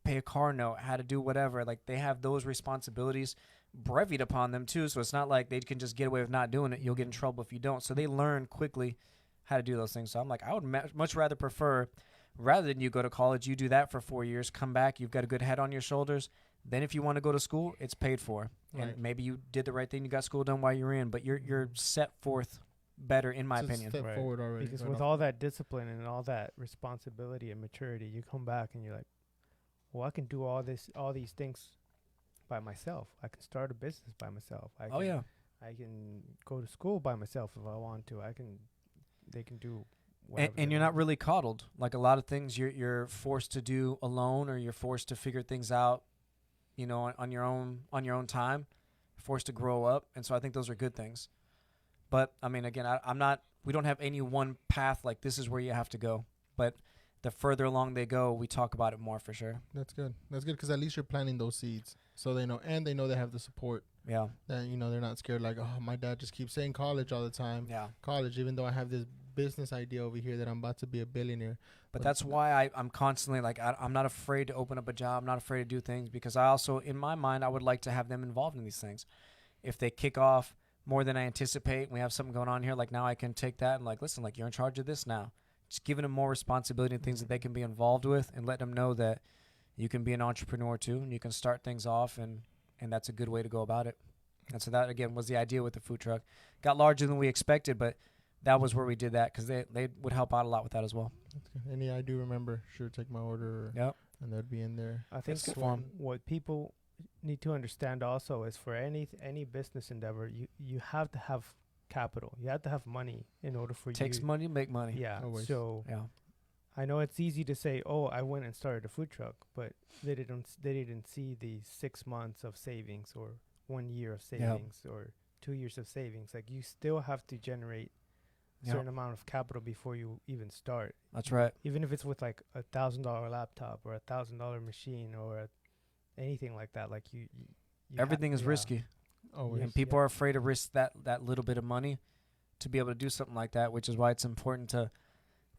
pay a car note, how to do whatever. Like they have those responsibilities brevied upon them too. So it's not like they can just get away with not doing it. You'll get in trouble if you don't. So they learn quickly how to do those things. So I'm like, I would much rather prefer, rather than you go to college, you do that for 4 years, come back, you've got a good head on your shoulders. Then if you want to go to school, it's paid for, Right. and maybe you did the right thing. You got school done while you're in, but you're set forth better, in my It's a opinion. step Right. forward already. because right with off. all that discipline and all that responsibility and maturity, you come back and you're like, well, I can do all these things by myself. I can start a business by myself. I Oh can, yeah. I can go to school by myself if I want to. They can do whatever And they you're not want. really coddled. Like a lot of things you're forced to do alone, or you're forced to figure things out, you know, on your own time, forced to grow up. And so I think those are good things. But I mean, again, I'm not, we don't have any one path like this is where you have to go. But the further along they go, we talk about it more for sure. That's good. That's good because at least you're planting those seeds, so they know, and they know they have the support. Yeah. That, you know, they're not scared. Like, oh, my dad just keeps saying college all the time. Yeah. College, even though I have this business idea over here that I'm about to be a billionaire. But that's why I'm constantly like, I'm not afraid to open up a job. I'm not afraid to do things because I also, in my mind, I would like to have them involved in these things. If they kick off more than I anticipate, we have something going on here, like now I can take that and like, listen, like you're in charge of this now. Just giving them more responsibility and things that they can be involved with, and let them know that you can be an entrepreneur too, and you can start things off, and that's a good way to go about it. And so that, again, was the idea with the food truck. Got larger than we expected, but that was where we did that because they would help out a lot with that as well. That's good. And yeah, I do remember. Sure, take my order. Yep. And they'd be in there. I think It's fun. what people need to understand also is for any business endeavor, you have to have capital. You have to have money in order for Takes you. money to make money. Yeah. Always. So Yeah. I know it's easy to say, "Oh, I went and started a food truck," but they didn't see the 6 months of savings or 1 year of savings or 2 years of savings. Like you still have to generate a certain amount of capital before you even start. That's right. Even if it's with like $1,000 laptop or $1,000 machine or anything like that. Like you Everything is risky. Always. And people are afraid to risk that little bit of money to be able to do something like that, which is why it's important to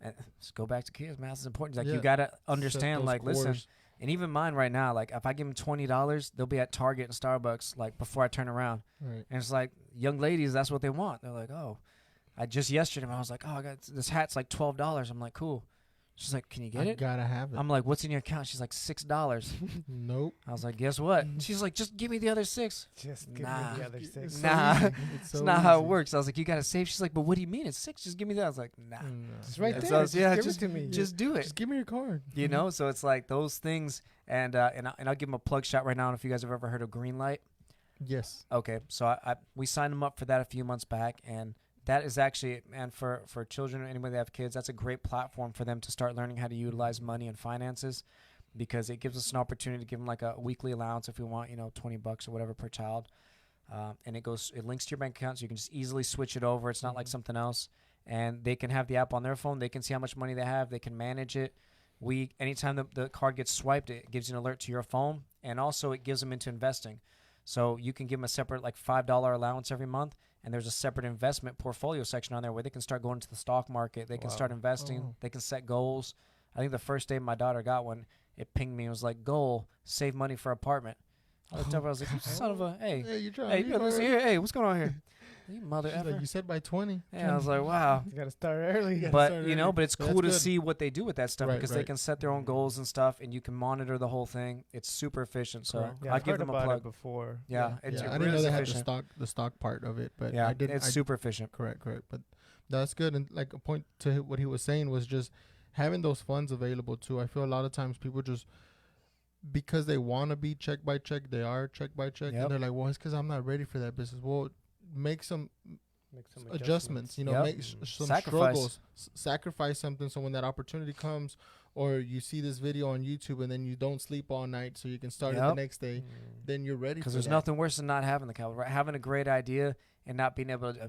let's go back to kids, man. It's important. Like you gotta understand, like, listen, and even mine right now, like if I give them $20, they'll be at Target and Starbucks like before I turn around. Right. And it's like young ladies, that's what they want. They're like, oh, I just yesterday I was like, oh, I got this hat's like $12. I'm like, cool. She's like, can you get it? Gotta have it. I'm like, what's in your account? She's like, $6. Nope. I was like, guess what? She's like, just give me the other 6. Just give Nah. me the other 6. It's Nah. so easy. It's not how it works. I was like, you gotta save. She's like, but what do you mean? It's 6. Just give me that. I was like, nah. It's right And there. so Just yeah, give just it to me. Just do it. Just give me your card. You know, so it's like those things, and I'll give them a plug shot right now. I don't know if you guys have ever heard of Greenlight. Yes. Okay, so we signed them up for that a few months back, and that is actually, and for children or anybody that have kids, that's a great platform for them to start learning how to utilize money and finances, because it gives us an opportunity to give them like a weekly allowance if we want, you know, $20 or whatever per child, and it links to your bank account, so you can just easily switch it over. It's not like something else, and they can have the app on their phone. They can see how much money they have. They can manage it. Anytime the card gets swiped, it gives you an alert to your phone, and also it gives them into investing. So you can give them a separate like $5 allowance every month, and there's a separate investment portfolio section on there where they can start going to the stock market. They can start investing. Oh. They can set goals. I think the first day my daughter got one, it pinged me. It was like, goal, save money for apartment. I looked up, I was like, son of a, hey, Hey, you trying? hey, you listen here. Hey, what's going on here? You mother She's effer. like, you said by 20. Yeah, I was like, wow. You gotta start early. But, you know, but it's But cool to that's good. see what they do with that stuff, Right, because they right. can set their own goals and stuff, and you can monitor the whole thing. It's super efficient. So Correct. Yeah, I'll I've give heard them a about plug. it before. Yeah, it's I really didn't know they had efficient. the stock part of it, but Yeah, I did. it's super efficient. Correct. But that's good. And like a point to what he was saying was just having those funds available too. I feel a lot of times people just, because they want to be check by check, they are check by check, Yep. and they're like, well, it's because I'm not ready for that business. Well, make some Make some adjustments. You know, Yep. make some Sacrifice. struggles, sacrifice something. So when that opportunity comes, or you see this video on YouTube and then you don't sleep all night, so you can start it the Yep. next day, then you're ready. Because for there's that. nothing worse than not having the capital, right? Having a great idea and not being able to.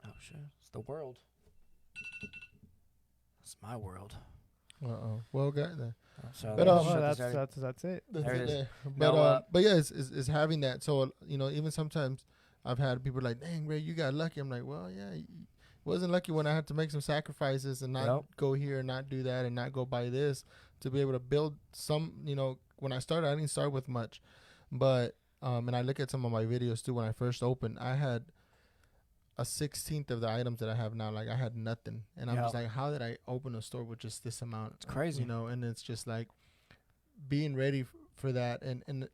Oh shit! It's the world. It's my world. Well, got that. So But, let's um, shut that's this out. that's it. That's There it is. there. No, But yeah, it's having that. So you know, even sometimes I've had people like, "Dang, Ray, you got lucky." I'm like, "Well, yeah, wasn't lucky when I had to make some sacrifices and not Yep. go here and not do that and not go buy this to be able to build some." You know, when I started, I didn't start with much, but and I look at some of my videos too. When I first opened, I had a 16th of the items that I have now. Like I had nothing, and I'm Yeah. just like, how did I open a store with just this amount? It's crazy. You know, and it's just like being ready for that, and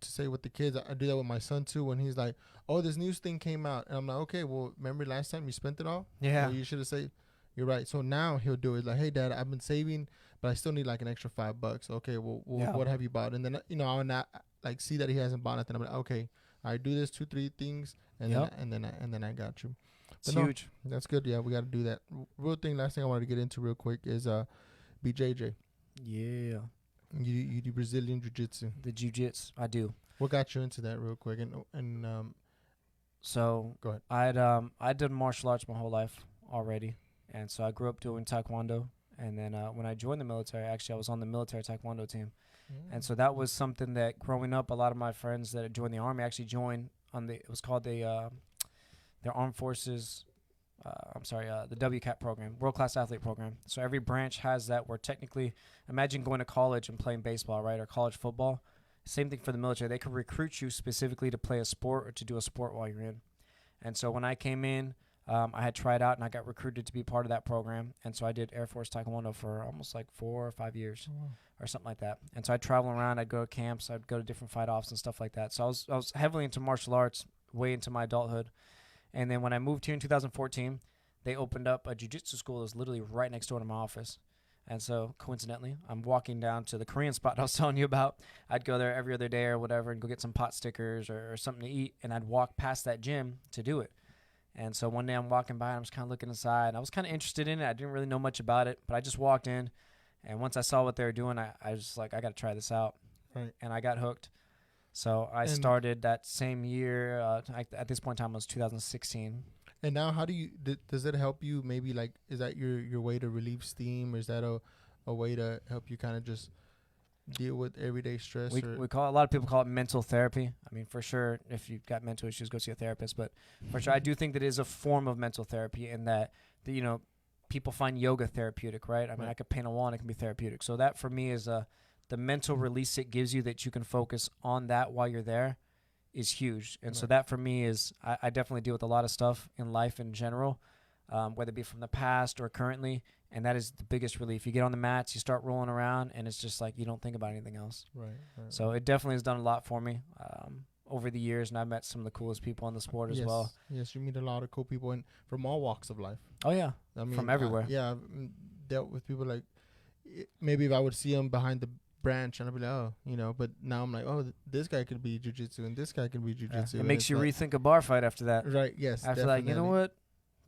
to say with the kids, I do that with my son too. When he's like, "Oh, this news thing came out," and I'm like, "Okay, well, remember last time you spent it all? Yeah. Well, you should have said." You're right. So now he'll do it like, "Hey, Dad, I've been saving, but I still need like an extra $5. Okay, well, Yeah. what have you bought?" And then I'll not like see that he hasn't bought nothing. I'm like, "Okay, I do this 2-3 things, and Yep. then I got you. It's But no, huge. that's good. Yeah, we got to do that. Last thing I wanted to get into real quick is BJJ. Yeah. You do Brazilian jiu-jitsu. The jiu-jitsu, I do. What got you into that real quick? And So go ahead. I did martial arts my whole life already, and so I grew up doing taekwondo. And then when I joined the military, actually I was on the military taekwondo team, and so that was something that growing up, a lot of my friends that had joined the army actually joined on it was called the Armed Forces. The WCAT program, World Class Athlete Program. So every branch has that. Where technically, imagine going to college and playing baseball, right, or college football. Same thing for the military. They could recruit you specifically to play a sport or to do a sport while you're in. And so when I came in, I had tried out and I got recruited to be part of that program. And so I did Air Force Taekwondo for almost like 4 or 5 years or something like that. And so I'd travel around. I'd go to camps. I'd go to different fight offs and stuff like that. So I was heavily into martial arts way into my adulthood. And then when I moved here in 2014, they opened up a jiu-jitsu school that was literally right next door to my office. And so, coincidentally, I'm walking down to the Korean spot I was telling you about. I'd go there every other day or whatever and go get some pot stickers or something to eat, and I'd walk past that gym to do it. And so one day I'm walking by, and I'm just kind of looking inside. And I was kind of interested in it. I didn't really know much about it, but I just walked in. And once I saw what they were doing, I was just like, I got to try this out. Right. And I got hooked. So I started that same year. At this point in time, it was 2016. And now, how do you? Does it help you? Maybe like, is that your way to relieve steam, or is that a way to help you kind of just deal with everyday stress? We call it, a lot of people call it mental therapy. I mean, for sure, if you've got mental issues, go see a therapist. But for sure, I do think that it is a form of mental therapy, in that people find yoga therapeutic, right? I mean, I could paint a wall and it can be therapeutic. So that for me is the mental release it gives you, that you can focus on that while you're there, is huge. And so that for me is, I definitely deal with a lot of stuff in life in general, whether it be from the past or currently, and that is the biggest relief. You get on the mats, you start rolling around, and it's just like you don't think about anything else. Right. So it definitely has done a lot for me over the years, and I've met some of the coolest people in the sport as well. Yes, you meet a lot of cool people from all walks of life. Oh, yeah. I mean, from everywhere. I've dealt with people like, maybe if I would see them behind the branch and I'd be like, oh, but now I'm like, oh, this guy could be jiu-jitsu and this guy can be jiu-jitsu. It makes you rethink a bar fight after that. Right, yes. After like, you know what?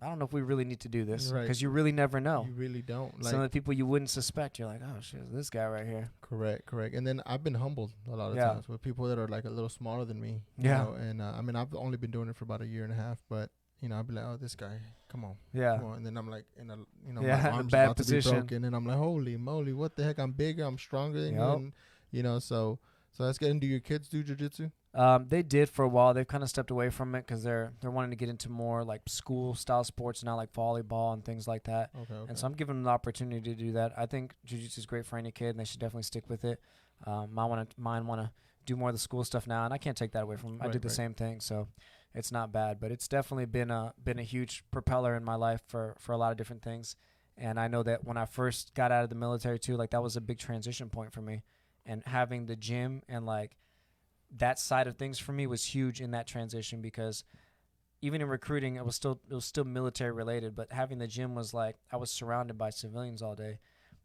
I don't know if we really need to do this, because you really never know. You really don't. Some of the people you wouldn't suspect, you're like, oh, shit, this guy right here. Correct. And then I've been humbled a lot of times with people that are like a little smaller than me. Yeah. And I mean, I've only been doing it for about a year and a half, but I'd be like, oh, this guy, come on. Yeah. Come on. And then I'm like, my in a arm's bad about position. to be broken, and I'm like, holy moly, what the heck? I'm bigger, I'm stronger than you, and, so that's good. And do your kids do jiu-jitsu? They did for a while. They've kind of stepped away from it because they're wanting to get into more like school style sports now, like volleyball and things like that. Okay. And so I'm giving them the opportunity to do that. I think jiu-jitsu is great for any kid, and they should definitely stick with it. Mine want to do more of the school stuff now, and I can't take that away from them. I did the same thing, so it's not bad. But it's definitely been a huge propeller in my life for a lot of different things. And I know that when I first got out of the military too, like that was a big transition point for me. And having the gym and like that side of things for me was huge in that transition, because even in recruiting, it was still military related, but having the gym was like I was surrounded by civilians all day,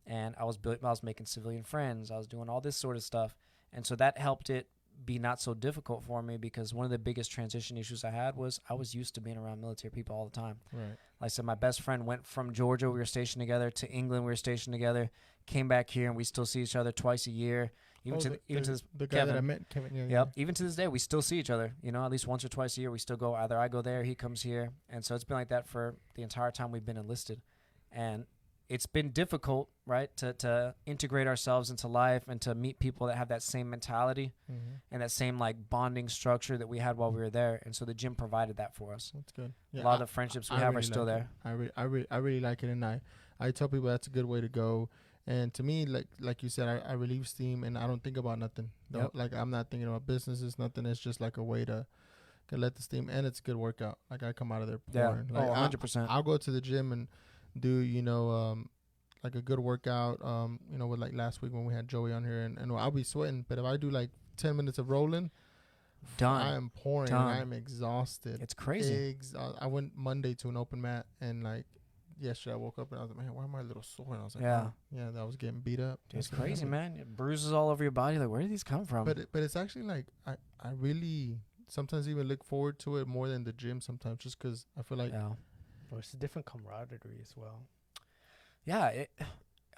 and I was making civilian friends. I was doing all this sort of stuff, and so that helped it be not so difficult for me, because one of the biggest transition issues I had was I was used to being around military people all the time. Right. Like I said, my best friend went from Georgia, we were stationed together, to England, we were stationed together, came back here, and we still see each other twice a year. Even to this, the guy Kevin. that I met, Kevin. Yeah, Yep. Even to this day, we still see each other. At least once or twice a year, we still go. Either I go there, he comes here, and so it's been like that for the entire time we've been enlisted. And it's been difficult, right, to integrate ourselves into life and to meet people that have that same mentality and that same like bonding structure that we had while we were there. And so the gym provided that for us. That's good. Yeah, a lot of the friendships we have are still there. I really like it, and I tell people that's a good way to go. And to me, like you said, I relieve steam, and I don't think about nothing. Yep. Like I'm not thinking about businesses, nothing. It's just like a way to let the steam, and it's a good workout. Like I come out of there pouring. Yeah. Like 100%. I'll go to the gym and do like a good workout. With like last week when we had Joey on here, and I'll be sweating, but if I do like 10 minutes of rolling, done. I am pouring. Done. And I'm exhausted. It's crazy. I went Monday to an open mat, and like yesterday I woke up and I was like, man, why am I a little sore? And I was like, that was getting beat up. Dude, it's crazy, man. Bruises all over your body. Like, where did these come from? But it's actually like I really sometimes even look forward to it more than the gym sometimes, just because I feel like Yeah. Well, it's a different camaraderie as well. Yeah.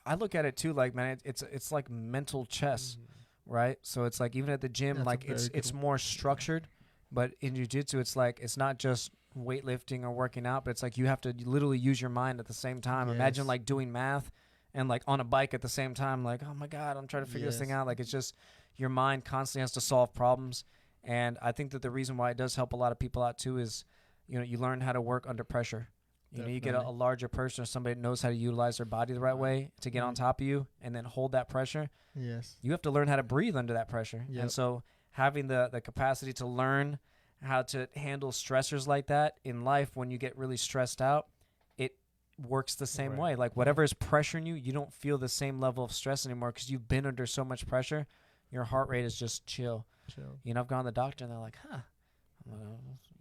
I look at it too, like, man, it's like mental chess, right? So it's like even at the gym, That's a like very it's good more structured, but in jiu-jitsu, it's like it's not just weightlifting or working out, but it's like you have to literally use your mind at the same time. Imagine Yes. like doing math and like on a bike at the same time, like, oh my God, I'm trying to figure this thing Yes. out. Like it's just your mind constantly has to solve problems. And I think that the reason why it does help a lot of people out too is, you learn how to work under pressure. You get a Definitely. larger person or somebody that knows how to utilize their body the right way to get on top of you and then hold that pressure. Yes. You have to learn how to breathe under that pressure. Yep. And so having the capacity to learn how to handle stressors like that in life when you get really stressed out, it works the same Right. way. Like whatever is pressuring you, you don't feel the same level of stress anymore because you've been under so much pressure. Your heart rate is just chill. Chill. I've gone to the doctor and they're like,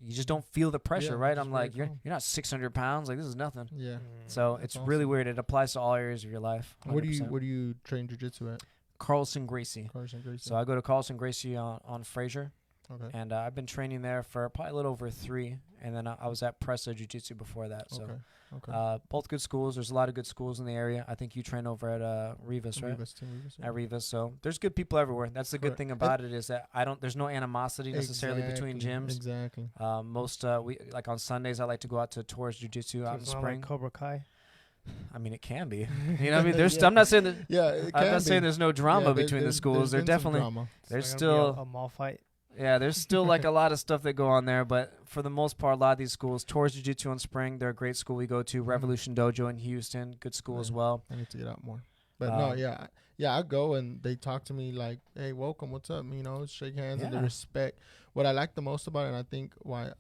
you just don't feel the pressure, Yeah, right? just I'm very like, you're calm. not 600 pounds. Like, this is nothing. Yeah. So That's it's really awesome. weird. It applies to all areas of your life. Where do 100%. you train jiu-jitsu at? Carlson Gracie. Carson Gracie. So I go to Carlson Gracie on Fraser, Okay. and I've been training there for probably a little over 3, and then I was at Pressa Jiu-Jitsu before that. So Okay. both good schools. There's a lot of good schools in the area. I think you train over at Rivas, right? Team Rivas, yeah. At Rivas. So there's good people everywhere. That's the good Correct. thing about it is that there's no animosity necessarily between gyms. Exactly. Most we like on Sundays I like to go out to Torres Jiu-Jitsu out in It's not Spring. like Cobra Kai. I mean, it can be. You know what I mean? There's Yeah. I'm not saying that Yeah, it I'm can not saying be. there's no drama Yeah, between the schools. There been some definitely drama. there's It's not gonna be still a mall fight. yeah, there's still like a lot of stuff that go on there, but for the most part, a lot of these schools, Torres Jiu-Jitsu in Spring, they're a great school we go to. Revolution Dojo in Houston, good school as Yeah. well. I need to get out more. But no, Um, yeah, I go and they talk to me like, "Hey, welcome, what's up?" Shake hands and the Yeah. respect. What I like the most about it, and I think why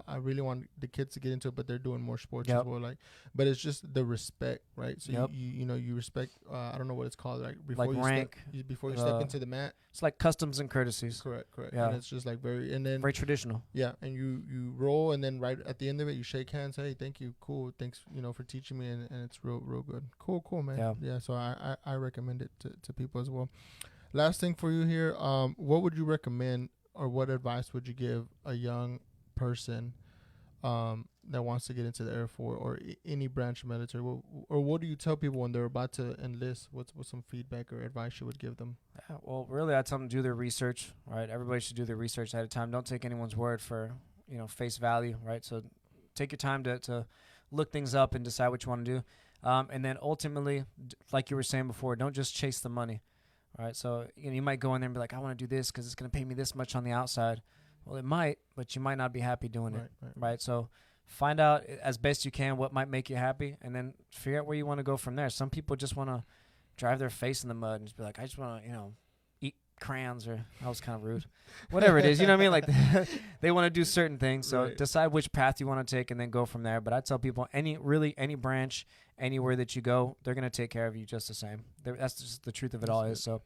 I really want the kids to get into it, but they're doing more sports as Yep. well. But it's just the respect, right? So Yep. you respect. I don't know what it's called, like before Like you rank. before you step into the mat. It's like customs and courtesies. Correct. Yeah. And it's just like and then Very traditional. yeah, and you roll, and then right at the end of it, you shake hands. Hey, thank you, cool, thanks, for teaching me, and it's real good. Cool, man. Yeah. So I recommend it to people as well. Last thing for you here, what would you recommend, or what advice would you give a young person that wants to get into the Air Force or any branch of military? Or what do you tell people when they're about to enlist? What's some feedback or advice you would give them? Yeah, well, really, I tell them to do their research, right? Everybody should do their research ahead of time. Don't take anyone's word for, face value, right? So take your time to look things up and decide what you want to do. And then ultimately, like you were saying before, don't just chase the money, right? So, you might go in there and be like, I want to do this because it's going to pay me this much on the outside. Well, it might, but you might not be happy doing it, right? So find out as best you can what might make you happy, and then figure out where you want to go from there. Some people just want to drive their face in the mud and just be like, I just want to, eat crayons, or that was kind of rude. Whatever it is, you know what I mean? Like they want to do certain things. So Right. decide which path you want to take and then go from there. But I tell people any branch, anywhere that you go, they're going to take care of you just the same. That's just the truth of it all is. So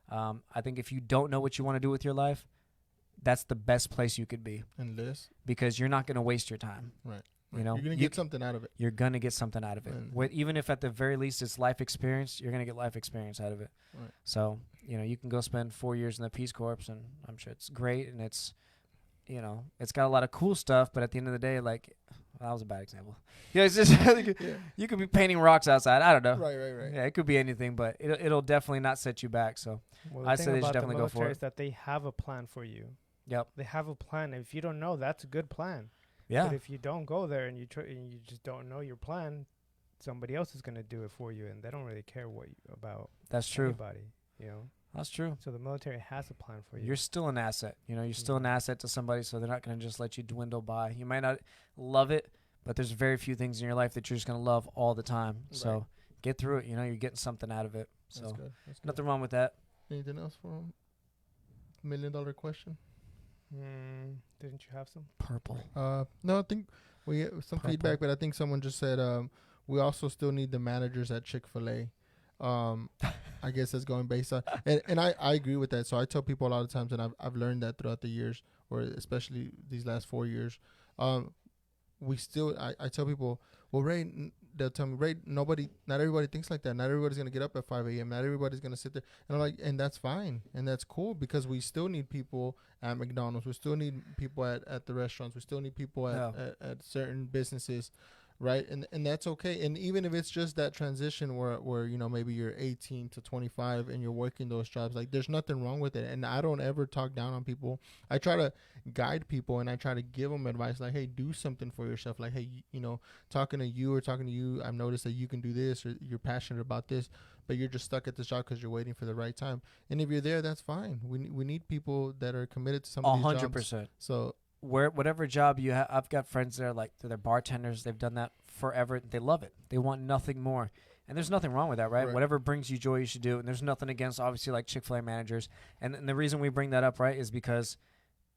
I think if you don't know what you want to do with your life, that's the best place you could be, Enlist. because you're not going to waste your time. Right. You know, You're going to get something out of it. You're going to get something out of it. And- Even if at the very least it's life experience, you're going to get life experience out of it. Right. So, you can go spend 4 years in the Peace Corps, and I'm sure it's great, and it's, it's got a lot of cool stuff, but at the end of the day, like, that was a bad example. Yeah, it's just, you could be painting rocks outside. I don't know. Right. Yeah, it could be anything, but it'll definitely not set you back. So, Well, I'd the say thing they should about the definitely go for military it. is that they have a plan for you. yep. They have a plan. If you don't know, that's a good plan. Yeah. But if you don't go there and you just don't know your plan, somebody else is going to do it for you, and they don't really care about That's true. anybody, That's true. So the military has a plan for you. You're still an asset. You're still an Mhm. asset to somebody, so they're not going to just let you dwindle by. You might not love it, but there's very few things in your life that you're just going to love all the time. So Right. get through it. You're getting something out of it. So That's good. That's good. nothing wrong with that. Anything else for him? $1 million question? Didn't you have some? Purple. No, I think we get some Purple. feedback, but I think someone just said we also still need the managers at Chick-fil-A. I guess that's going based on, and I agree with that. So I tell people a lot of times, and I've learned that throughout the years, or especially these last 4 years. We still, I tell people, well, Ray, they'll tell me, Ray, not everybody thinks like that. Not everybody's gonna get up at 5 a.m. Not everybody's gonna sit there. And I'm like, and that's fine, and that's cool, because we still need people at McDonald's. We still need people at the restaurants. We still need people at certain businesses, right? And that's okay. And even if it's just that transition where you know, maybe you're 18 to 25 and you're working those jobs, like, there's nothing wrong with it. And I don't ever talk down on people. I try to guide people, and I try to give them advice, like, hey, do something for yourself. Like, hey, you know, talking to you, I've noticed that you can do this, or you're passionate about this, but you're just stuck at this job because you're waiting for the right time. And if you're there, that's fine. We need people that are committed to some of these jobs. 100%. So whatever job you have, I've got friends there, like, they're bartenders. They've done that forever. They love it. They want nothing more. And there's nothing wrong with that, right? Whatever brings you joy, you should do. And there's nothing against, obviously, like Chick-fil-A managers. And the reason we bring that up, right, is because,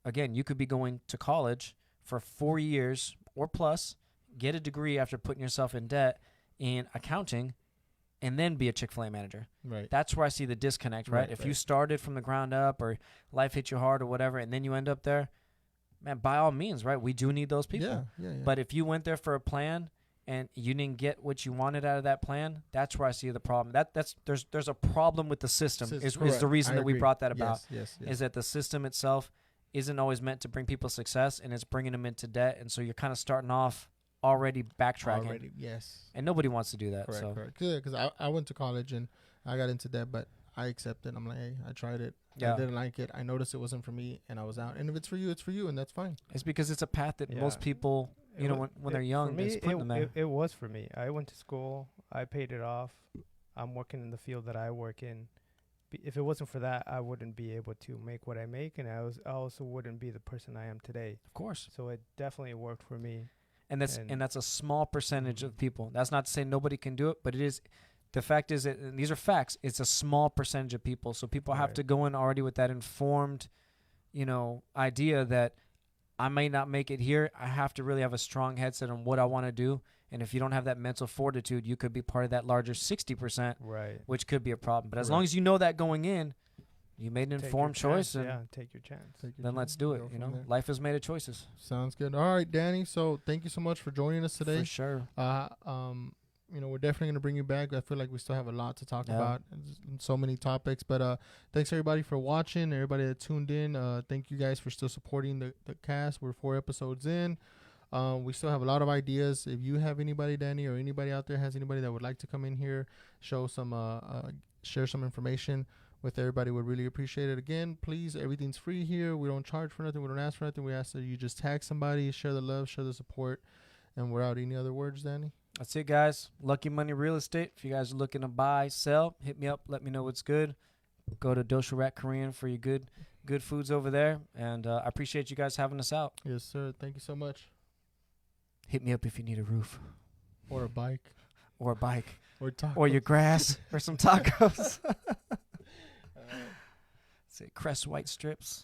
again, you could be going to college for 4 years or plus, get a degree after putting yourself in debt in accounting, and then be a Chick-fil-A manager. Right. That's where I see the disconnect, right? If you started from the ground up, or life hit you hard or whatever, and then you end up there, man, by all means, right? We do need those people. Yeah. But if you went there for a plan and you didn't get what you wanted out of that plan, that's where I see the problem. There's a problem with the system. Is the reason that we brought that about. Yes. Is that the system itself isn't always meant to bring people success, and it's bringing them into debt, and so you're kind of starting off already backtracking. Yes. And nobody wants to do that. Correct. Because I went to college and I got into debt, but I accepted. I'm like, hey, I tried it. Yeah. I didn't like it. I noticed it wasn't for me, and I was out. And if it's for you, it's for you, and that's fine. It's because it's a path that most people, you know, when they're young, for me, it's putting them there. It was for me. I went to school. I paid it off. I'm working in the field that I work in. If it wasn't for that, I wouldn't be able to make what I make, and I also wouldn't be the person I am today. Of course. So it definitely worked for me. And that's a small percentage of people. That's not to say nobody can do it, but it is. The fact is that, and these are facts, it's a small percentage of people. So people have to go in already with that informed, you know, idea that I may not make it here. I have to really have a strong headset on what I want to do. And if you don't have that mental fortitude, you could be part of that larger 60%, which could be a problem. But as long as you know that going in, you made an informed choice. And take your chance. Then let's do it. You know, life is made of choices. Sounds good. All right, Danny. So thank you so much for joining us today. For sure. You know, we're definitely going to bring you back. I feel like we still have a lot to talk about, so many topics. But thanks, everybody, for watching, everybody that tuned in. Thank you guys for still supporting the cast. We're 4 episodes in. We still have a lot of ideas. If you have anybody, Danny, or anybody out there has anybody that would like to come in here, show some, share some information with everybody, would really appreciate it. Again, please, everything's free here. We don't charge for nothing. We don't ask for nothing. We ask that you just tag somebody, share the love, share the support, and we're out. Any other words, Danny? That's it, guys. Lucky Money Real Estate. If you guys are looking to buy, sell, hit me up. Let me know what's good. Go to Dosharak Korean for your good foods over there. And I appreciate you guys having us out. Yes, sir. Thank you so much. Hit me up if you need a roof. Or a bike. Or a bike. Or tacos. Or your grass. Or some tacos. Say Crest White Strips.